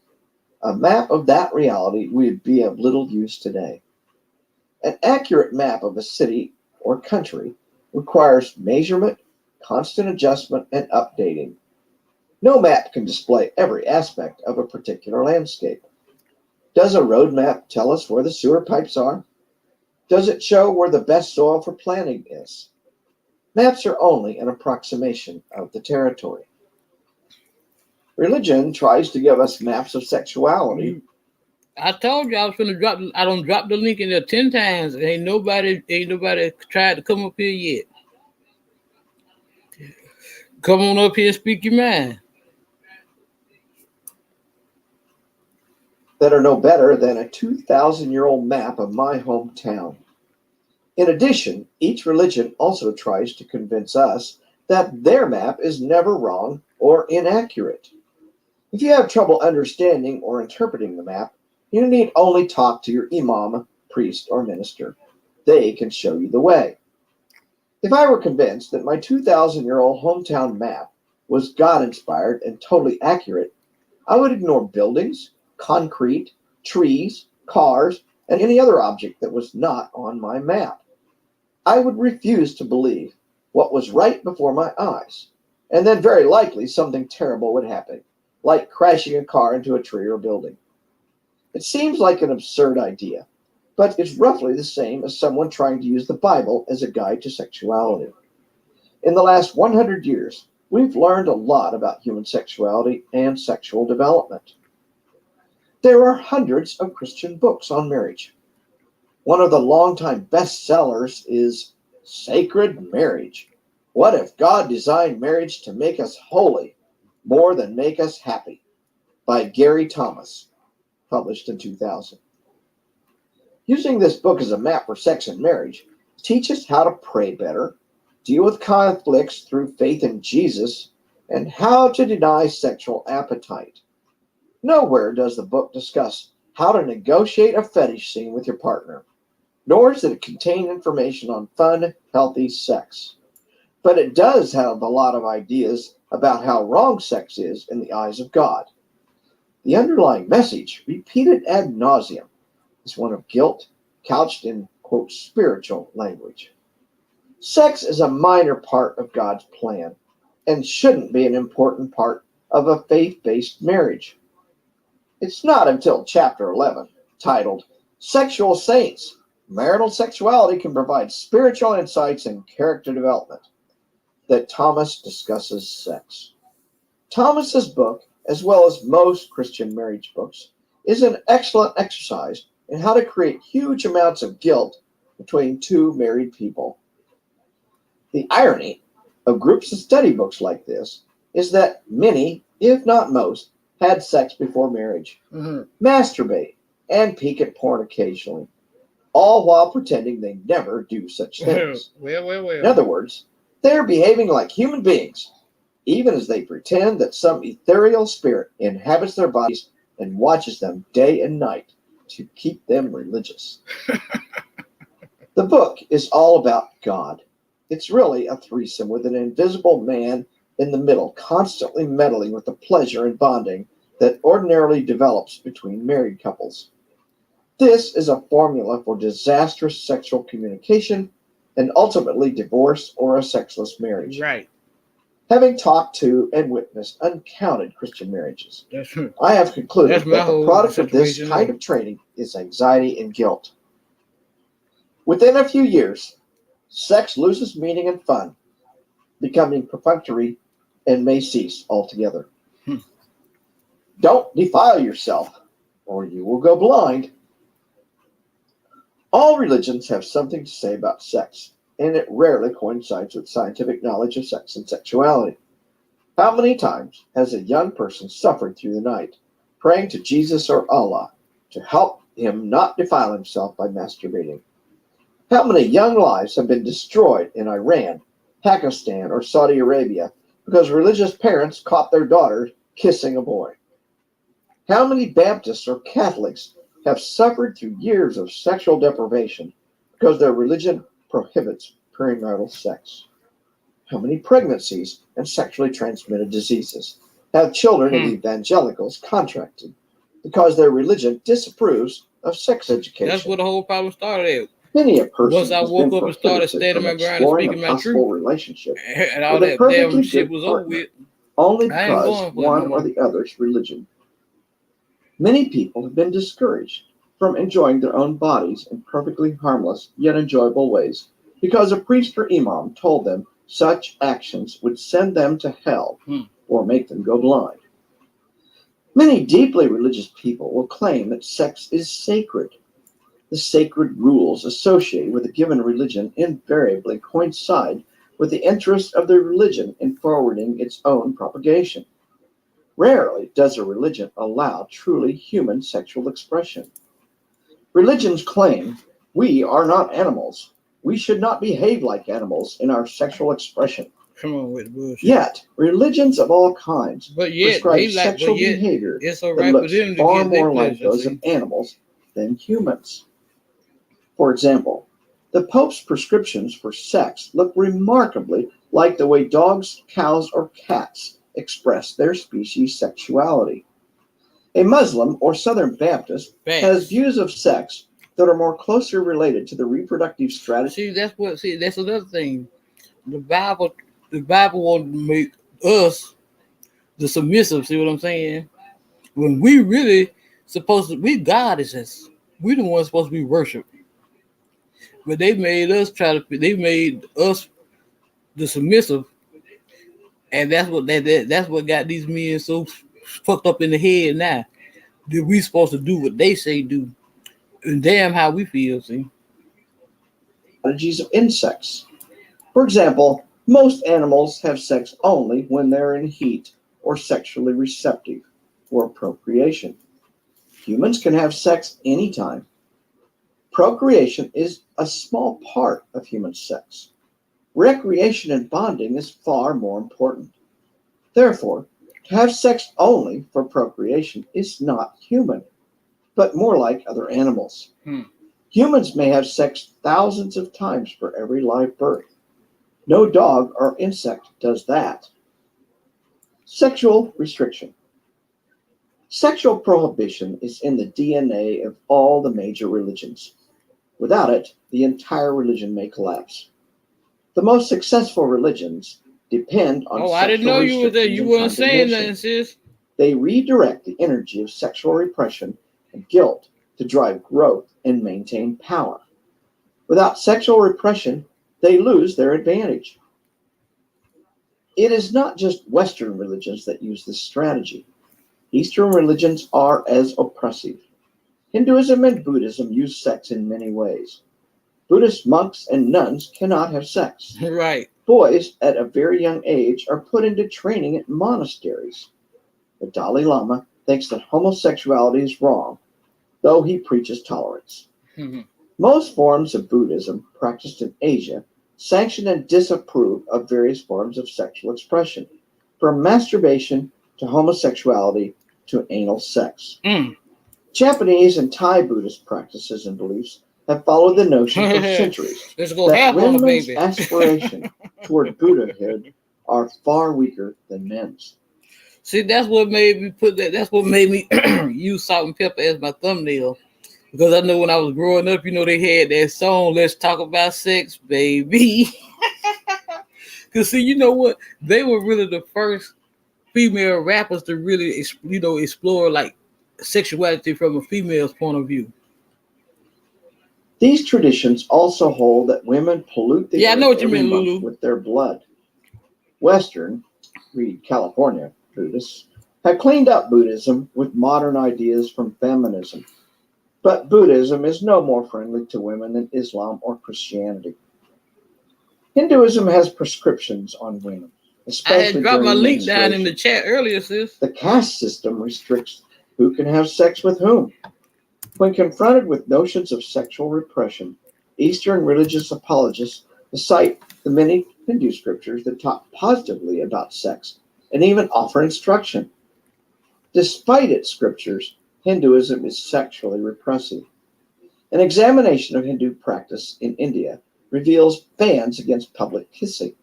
A map of that reality would be of little use today. An accurate map of a city or country requires measurement, constant adjustment, and updating. No map can display every aspect of a particular landscape. Does a road map tell us where the sewer pipes are? Does it show where the best soil for planting is? Maps are only an approximation of the territory. Religion tries to give us maps of sexuality. You, I told you I was gonna drop. I don't drop the link in there 10 times. Ain't nobody tried to come up here yet. Come on up here and speak your mind. That are no better than a 2,000-year-old map of my hometown. In addition, each religion also tries to convince us that their map is never wrong or inaccurate. If you have trouble understanding or interpreting the map, you need only talk to your imam, priest, or minister. They can show you the way. If I were convinced that my 2,000-year-old hometown map was God inspired and totally accurate, I would ignore buildings, concrete, trees, cars, and any other object that was not on my map. I would refuse to believe what was right before my eyes, and then very likely something terrible would happen, like crashing a car into a tree or building. It seems like an absurd idea, but it's roughly the same as someone trying to use the Bible as a guide to sexuality. In the last 100 years, we've learned a lot about human sexuality and sexual development. There are hundreds of Christian books on marriage. One of the longtime bestsellers is Sacred Marriage. What if God designed marriage to make us holy more than make us happy? By Gary Thomas, published in 2000. Using this book as a map for sex and marriage teaches how to pray better, deal with conflicts through faith in Jesus, and how to deny sexual appetite. Nowhere does the book discuss how to negotiate a fetish scene with your partner, nor does it contain information on fun, healthy sex. But it does have a lot of ideas about how wrong sex is in the eyes of God. The underlying message, repeated ad nauseum, is one of guilt, couched in, quote, spiritual language. Sex is a minor part of God's plan and shouldn't be an important part of a faith-based marriage. It's not until chapter 11, titled Sexual Saints, Marital Sexuality Can Provide Spiritual Insights and Character Development, that Thomas discusses sex. Thomas's book, as well as most Christian marriage books, is an excellent exercise in how to create huge amounts of guilt between two married people. The irony of groups of study books like this is that many, if not most, had sex before marriage, masturbate, and peek at porn occasionally, all while pretending they never do such things. Well. In other words, they're behaving like human beings, even as they pretend that some ethereal spirit inhabits their bodies and watches them day and night to keep them religious. The book is all about God. It's really a threesome with an invisible man in the middle, constantly meddling with the pleasure and bonding that ordinarily develops between married couples. This is a formula for disastrous sexual communication and ultimately divorce or a sexless marriage. Right. Having talked to and witnessed uncounted Christian marriages, That's true. I have concluded That's my that the whole product of this situation kind now. of training is anxiety and guilt. Within a few years, sex loses meaning and fun, becoming perfunctory and may cease altogether. Don't defile yourself, or you will go blind. All religions have something to say about sex, and it rarely coincides with scientific knowledge of sex and sexuality. How many times has a young person suffered through the night, praying to Jesus or Allah to help him not defile himself by masturbating? How many young lives have been destroyed in Iran, Pakistan, or Saudi Arabia because religious parents caught their daughters kissing a boy? How many Baptists or Catholics have suffered through years of sexual deprivation because their religion prohibits premarital sex? How many pregnancies and sexually transmitted diseases have children of evangelicals contracted because their religion disapproves of sex education? That's where the whole problem started at. Many a person Once I has woke been up and started prohibited standing from my ground and exploring speaking a my possible truth, relationship and all with a that perfectly damn shit good was over partner with, only I ain't because going for it one no or more. the other's religion. Many people have been discouraged from enjoying their own bodies in perfectly harmless yet enjoyable ways because a priest or imam told them such actions would send them to hell or make them go blind. Many deeply religious people will claim that sex is sacred. The sacred rules associated with a given religion invariably coincide with the interest of the religion in forwarding its own propagation. Rarely does a religion allow truly human sexual expression. Religions claim we are not animals. We should not behave like animals in our sexual expression. Come on with the bullshit. Yet, religions of all kinds But yet, prescribe they like, sexual but yet, behavior it's all that right for looks them to far get their more like pleasure. those of animals than humans. For example, the Pope's prescriptions for sex look remarkably like the way dogs, cows, or cats express their species' sexuality. A Muslim or Southern Baptist has views of sex that are more closely related to the reproductive strategy. See, that's another thing. The Bible wants to make us the submissive. See what I'm saying? When we really we goddesses. We the ones supposed to be worshipped. But they made us the submissive, and that's what got these men so fucked up in the head now. That we supposed to do what they say do. And damn how we feel, see. Strategies of insects. For example, most animals have sex only when they're in heat or sexually receptive for procreation. Humans can have sex anytime. Procreation is a small part of human sex. Recreation and bonding is far more important. Therefore, to have sex only for procreation is not human, but more like other animals. Hmm. Humans may have sex thousands of times for every live birth. No dog or insect does that. Sexual restriction. Sexual prohibition is in the DNA of all the major religions. Without it, the entire religion may collapse. The most successful religions depend on Oh, I didn't sexual know you were there. restrictions You and weren't saying nothing, condemnation. sis. They redirect the energy of sexual repression and guilt to drive growth and maintain power. Without sexual repression, they lose their advantage. It is not just Western religions that use this strategy. Eastern religions are as oppressive. Hinduism and Buddhism use sex in many ways. Buddhist monks and nuns cannot have sex. Right. Boys at a very young age are put into training at monasteries. The Dalai Lama thinks that homosexuality is wrong, though he preaches tolerance. Mhm. Most forms of Buddhism practiced in Asia sanction and disapprove of various forms of sexual expression, from masturbation to homosexuality to anal sex. Mm. Japanese and Thai Buddhist practices and beliefs have followed the notion for centuries Let's go that half on the women's baby. aspiration toward Buddhahood are far weaker than men's. See, that's what made me put that. That's what made me use salt and pepper as my thumbnail. Because I know when I was growing up, they had that song, Let's Talk About Sex, Baby. Because, see, you know what? They were really the first female rappers to really, explore like sexuality from a female's point of view. These traditions also hold that women pollute the Yeah, I know earth what you every mean, month Lulu. with their blood. Western, read California, Buddhists have cleaned up Buddhism with modern ideas from feminism. But Buddhism is no more friendly to women than Islam or Christianity. Hinduism has prescriptions on women, I had especially dropped my during link down in the menstruation. chat earlier, sis. The caste system restricts who can have sex with whom. When confronted with notions of sexual repression, Eastern religious apologists cite the many Hindu scriptures that talk positively about sex and even offer instruction. Despite its scriptures, Hinduism is sexually repressive. An examination of Hindu practice in India reveals bans against public kissing,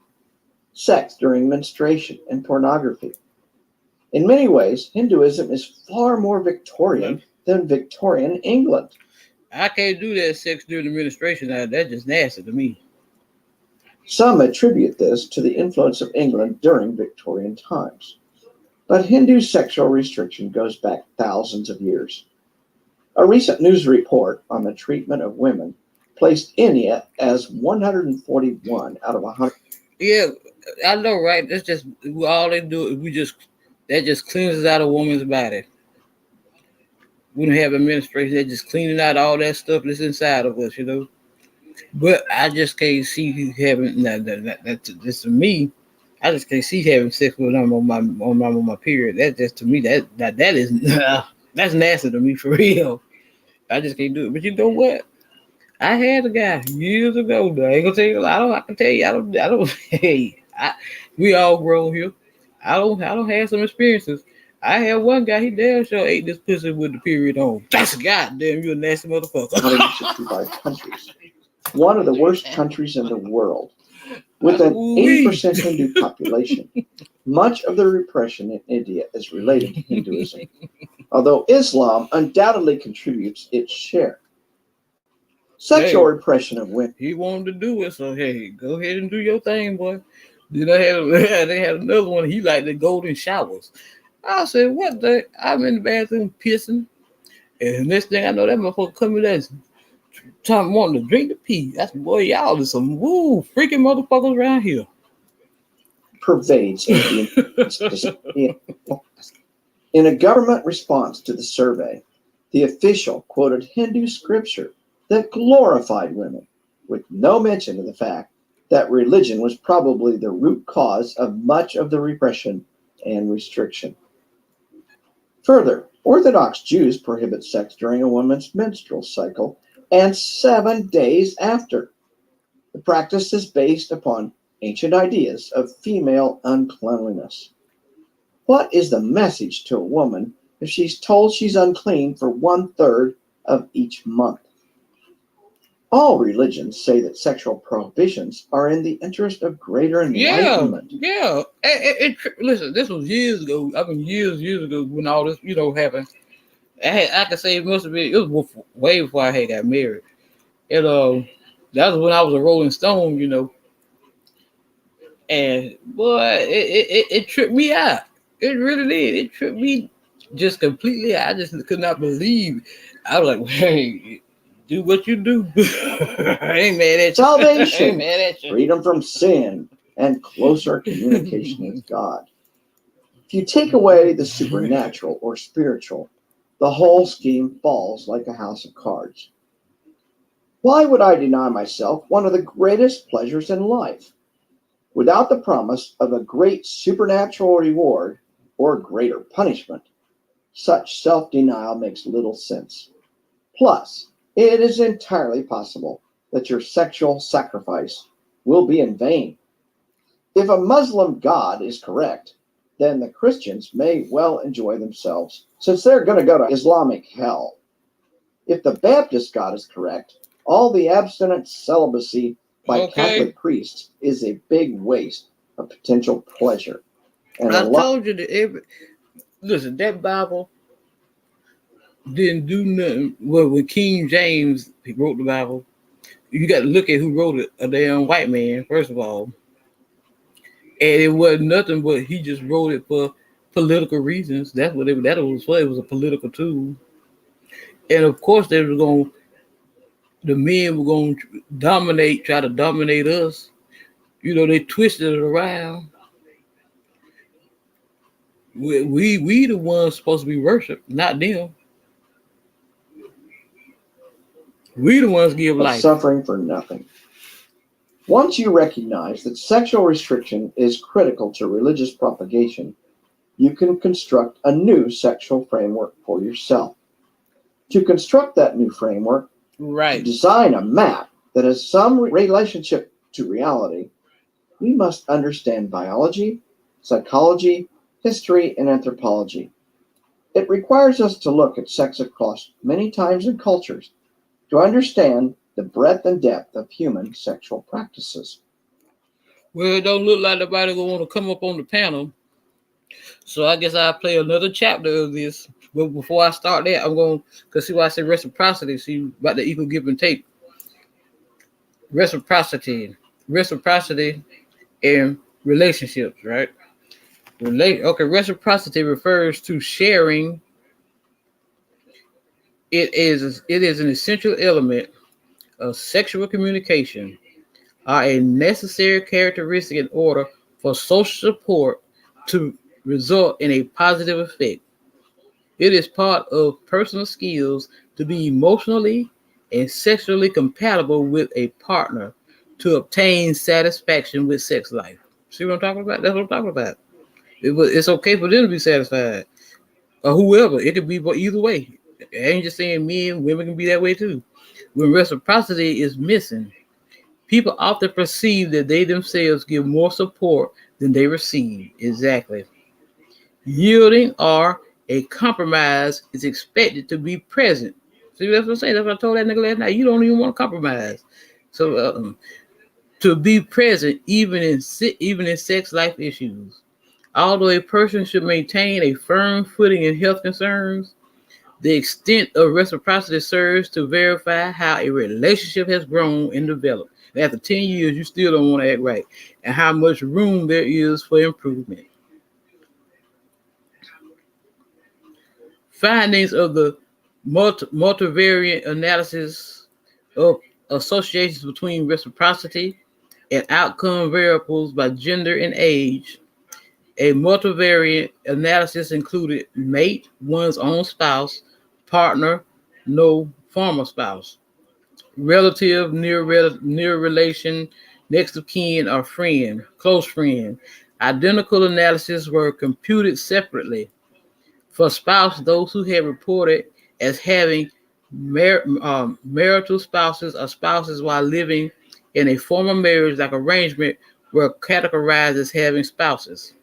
sex during menstruation, and pornography. In many ways, Hinduism is far more Victorian than Victorian England. I can't do that sex during the administration. Now, that's just nasty to me. Some attribute this to the influence of England during Victorian times. But Hindu sexual restriction goes back thousands of years. A recent news report on the treatment of women placed India as 141 out of 100. Yeah, I know, right? That's just all they do. That just cleanses out a woman's body. We don't have administration. They're just cleaning out all that stuff that's inside of us. But I just can't see you having that's just to me. I just can't see having sex with them on my period. That just to me that is that's nasty to me for real. I just can't do it. But you know what? I had a guy years ago. Though. I ain't gonna tell you. I can tell you. I don't. Hey, we all grown here. I don't have some experiences. I had one guy. He damn sure ate this pussy with the period on. That's goddamn. You a nasty motherfucker. 165 countries. One of the worst countries in the world. With an Ooh-wee. 80% Hindu population, much of the repression in India is related to Hinduism, although Islam undoubtedly contributes its share. Sexual Hey, repression of women. he wanted to do it, so hey, go ahead and do your thing, boy. Then I had they had another one. He liked the golden showers. I said, what the? I'm in the bathroom pissing, and the next thing I know, that motherfucker coming there, time wanting to drink the pee. That's boy, y'all is some woo freaking motherfuckers around here. Pervades Indian. In a government response to the survey, the official quoted Hindu scripture that glorified women, with no mention of the fact that religion was probably the root cause of much of the repression and restriction. Further, Orthodox Jews prohibit sex during a woman's menstrual cycle and 7 days after. The practice is based upon ancient ideas of female uncleanliness. What is the message to a woman if she's told she's unclean for 1/3 of each month? All religions say that sexual prohibitions are in the interest of greater Yeah, enlightenment. yeah. Listen, this was years ago. I mean, years ago when all this, happened. I could say it must have been. It was way before I had got married, and that was when I was a Rolling Stone, And boy, it tripped me out. It really did. It tripped me just completely. I just could not believe. I was like, hey, do what you do. I ain't mad at you. I ain't Salvation, mad at you. freedom from sin, and closer communication with God. If you take away the supernatural or spiritual, the whole scheme falls like a house of cards. Why would I deny myself one of the greatest pleasures in life? Without the promise of a great supernatural reward or greater punishment, such self denial makes little sense. Plus, it is entirely possible that your sexual sacrifice will be in vain. If a Muslim God is correct, then the Christians may well enjoy themselves since they're going to go to Islamic hell. If the Baptist God is correct, all the abstinent celibacy by Okay. Catholic priests is a big waste of potential pleasure. And I told you that listen, that Bible didn't do nothing. Well, when King James wrote the Bible, you got to look at who wrote it. A damn white man, first of all, and it wasn't nothing but he just wrote it for political reasons. That's what that was for. It was a political tool, and of course they were going. The men were going to try to dominate us. They twisted it around. We the ones supposed to be worshipped, not them. We the ones give of life. suffering for nothing. Once you recognize that sexual restriction is critical to religious propagation, you can construct a new sexual framework for yourself. To construct that new framework, to Right. design a map that has some relationship to reality, we must understand biology, psychology, history, and anthropology. It requires us to look at sex across many times and cultures to understand the breadth and depth of human sexual practices. Well, it don't look like nobody gonna want to come up on the panel, so I guess I'll play another chapter of this. But before I start that, I'm going to see why I say reciprocity. See about the equal give and take. Reciprocity in relationships, right? Reciprocity refers to sharing. It is an essential element of sexual communication, are a necessary characteristic in order for social support to result in a positive effect. It is part of personal skills to be emotionally and sexually compatible with a partner to obtain satisfaction with sex life. See what I'm talking about? That's what I'm talking about. It's okay for them to be satisfied, or whoever. It could be either way. I ain't just saying men, women can be that way too. When reciprocity is missing, people often perceive that they themselves give more support than they receive. Exactly. Yielding or a compromise is expected to be present. See, that's what I'm saying. That's what I told that nigga last night. You don't even want to compromise. So, to be present even in sex life issues. Although a person should maintain a firm footing in health concerns, the extent of reciprocity serves to verify how a relationship has grown and developed. And after 10 years, you still don't want to act right, and how much room there is for improvement. Findings of the multivariate analysis of associations between reciprocity and outcome variables by gender and age. A multivariate analysis included mate, one's own spouse, partner, no former spouse, relative, near relation, next of kin, or friend, close friend. Identical analyses were computed separately. For spouse, those who had reported as having Marital spouses or spouses while living in a formal marriage like arrangement were categorized as having spouses.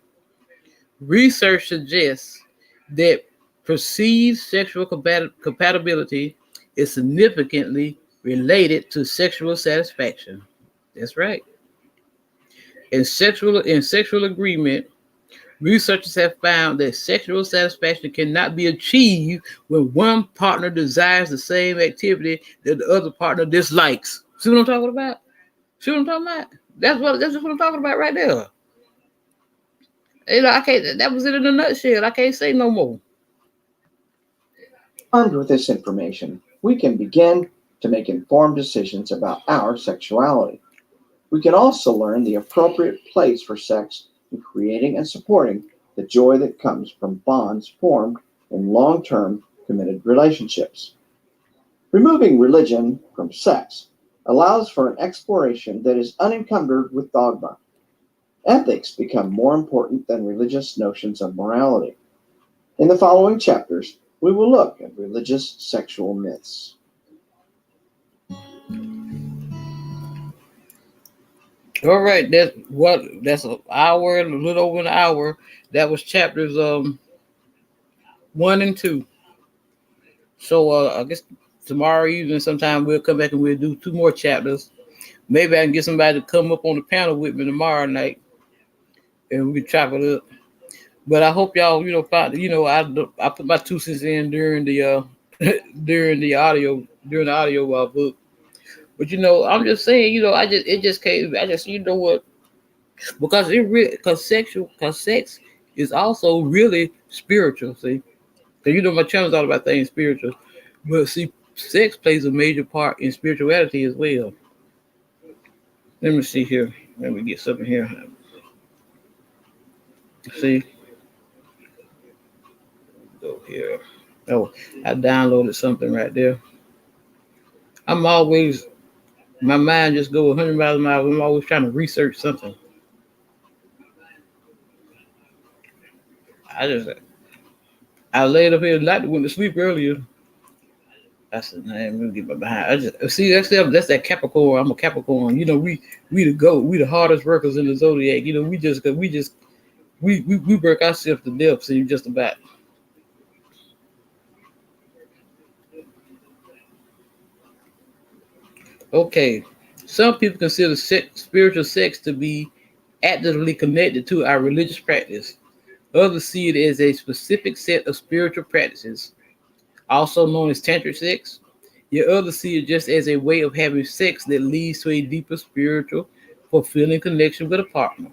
Research suggests that perceived sexual compatibility is significantly related to sexual satisfaction. That's right. In sexual agreement, researchers have found that sexual satisfaction cannot be achieved when one partner desires the same activity that the other partner dislikes. See what I'm talking about? See what I'm talking about? That's just what I'm talking about right there. I can't. That was it in a nutshell. I can't say no more. Armed with this information, we can begin to make informed decisions about our sexuality. We can also learn the appropriate place for sex in creating and supporting the joy that comes from bonds formed in long term committed relationships. Removing religion from sex allows for an exploration that is unencumbered with dogma. Ethics become more important than religious notions of morality. In the following chapters, we will look at religious sexual myths. All right, that's an hour, a little over an hour. That was chapters 1 and 2. So I guess tomorrow evening sometime we'll come back and we'll do 2 more chapters. Maybe I can get somebody to come up on the panel with me tomorrow night and we can chop it up. But I hope y'all, find, I put my 2 cents in during the during the audio book. But I'm just saying, it just came. I just, what, because it really, because sex is also really spiritual. See, because my channel's all about things spiritual, but see, sex plays a major part in spirituality as well. Let me see here. Let me get something here. See, go here. Oh, I downloaded something right there. I'm always my mind just go 100 miles an hour. I'm always trying to research something. I just I laid up here and went to sleep earlier. I said, man, I'm gonna get my behind. I just see that's that Capricorn. I'm a Capricorn. We the goat. We the hardest workers in the zodiac. We work ourselves to death. See, just about. Okay. Some people consider spiritual sex to be actively connected to our religious practice. Others see it as a specific set of spiritual practices, also known as tantric sex. Yet others see it just as a way of having sex that leads to a deeper spiritual, fulfilling connection with a partner.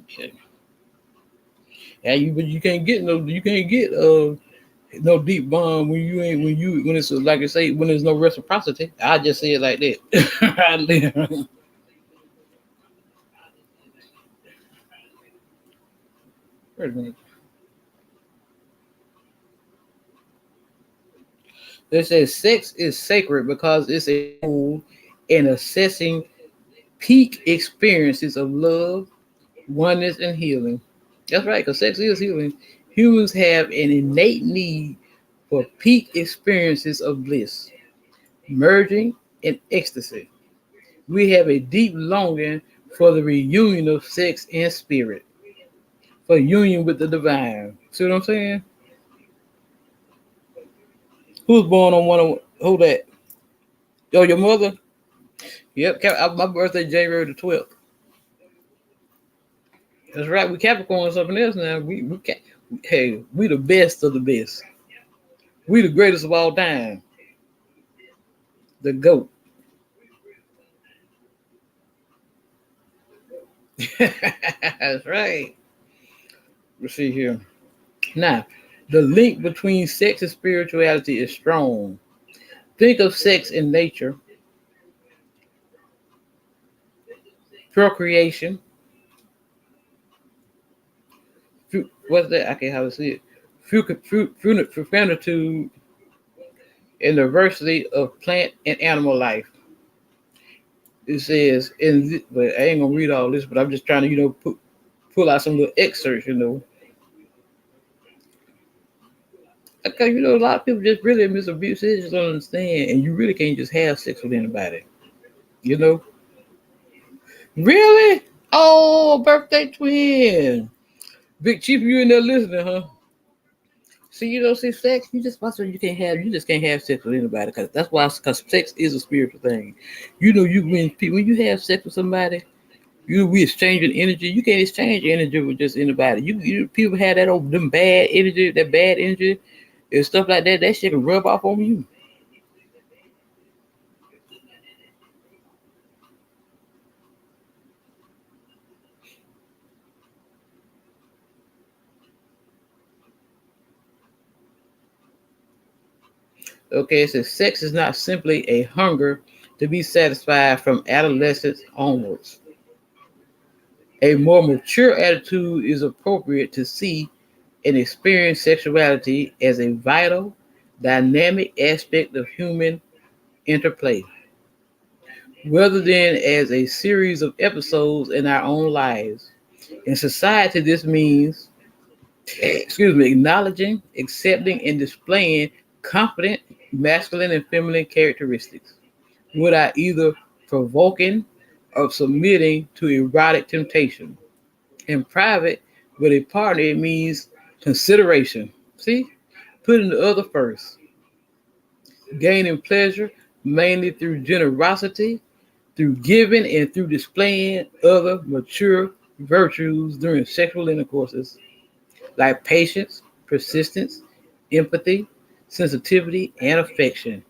Okay. But you can't get no deep bond when you ain't when it's like I say when there's no reciprocity. I just say it like that. Wait a minute. They say sex is sacred because it's a tool in assessing peak experiences of love, oneness, and healing. That's right, because sex is healing. Humans have an innate need for peak experiences of bliss, merging, and ecstasy. We have a deep longing for the reunion of sex and spirit, for union with the divine. See what I'm saying? Who's born on who that? Oh, your mother? Yep, my birthday January the 12th. That's right. We Capricorn something else now. Hey, we the best of the best. We the greatest of all time. The GOAT. That's right. Let's see here. Now, the link between sex and spirituality is strong. Think of sex in nature, procreation, what's that? I can't how to see it. Fecunditude and diversity of plant and animal life. It says, but I ain't gonna read all this, but I'm just trying to, pull out some little excerpts. Okay, a lot of people just really miss abuse. They just don't understand, and you really can't just have sex with anybody. You know, really? Oh, birthday twin, Big Chief, you in there listening, huh? See, see, sex. That's what you can't have. You just can't have sex with anybody, because that's why. Because sex is a spiritual thing. When you have sex with somebody, we exchanging energy. You can't exchange energy with just anybody. People have that old them bad energy and stuff like that. That shit can rub off on you. Okay, it says sex is not simply a hunger to be satisfied from adolescence onwards. A more mature attitude is appropriate to see and experience sexuality as a vital, dynamic aspect of human interplay, rather than as a series of episodes in our own lives. In society, this means, acknowledging, accepting, and displaying confident masculine and feminine characteristics without either provoking or submitting to erotic temptation. In private, with a partner, it means consideration. See? Putting the other first, gaining pleasure mainly through generosity, through giving, and through displaying other mature virtues during sexual intercourses, like patience, persistence, empathy, sensitivity, and affection.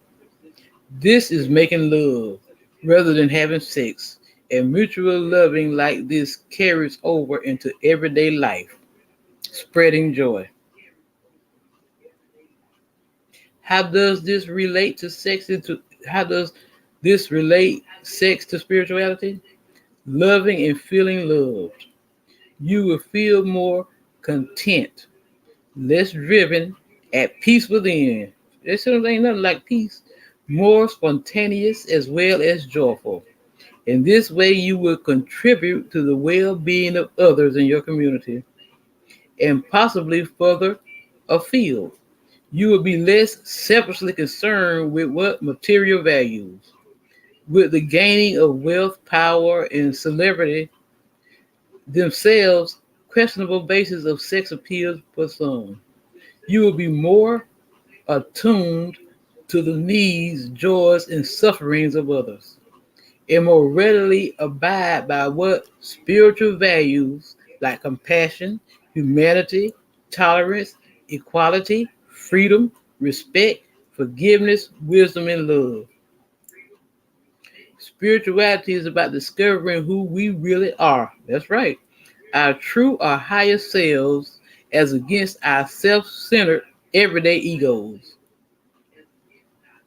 This is making love rather than having sex, and mutual loving like this carries over into everyday life, spreading joy. How does this relate to sex into how does this relate sex to spirituality? Loving and feeling loved. You will feel more content, less driven, at peace within. There certainly ain't nothing like peace. More spontaneous as well as joyful. In this way, you will contribute to the well being of others in your community and possibly further afield. You will be less selfishly concerned with what material values. With the gaining of wealth, power, and celebrity themselves questionable basis of sex appeal for some. You will be more attuned to the needs, joys, and sufferings of others, and more readily abide by what spiritual values like compassion, humanity, tolerance, equality, freedom, respect, forgiveness, wisdom, and love. Spirituality is about discovering who we really are. That's right. Our true or higher selves as against our self centered everyday egos.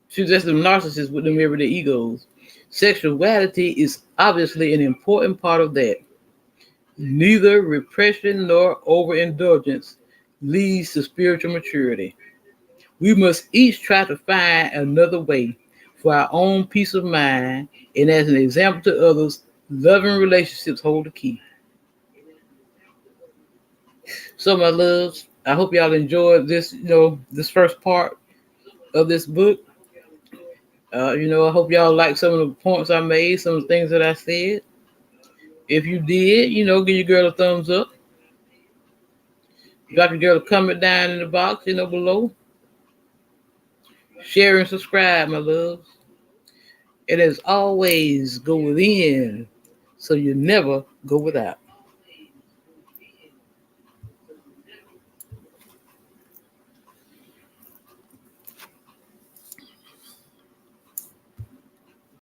See, that's the narcissists with them everyday egos. Sexuality is obviously an important part of that. Neither repression nor overindulgence leads to spiritual maturity. We must each try to find another way for our own peace of mind, and as an example to others, loving relationships hold the key. So, my loves, I hope y'all enjoyed this, this first part of this book. I hope y'all like some of the points I made, some of the things that I said. If you did, give your girl a thumbs up. Drop your girl a comment down in the box, below. Share and subscribe, my loves. And as always, go within so you never go without.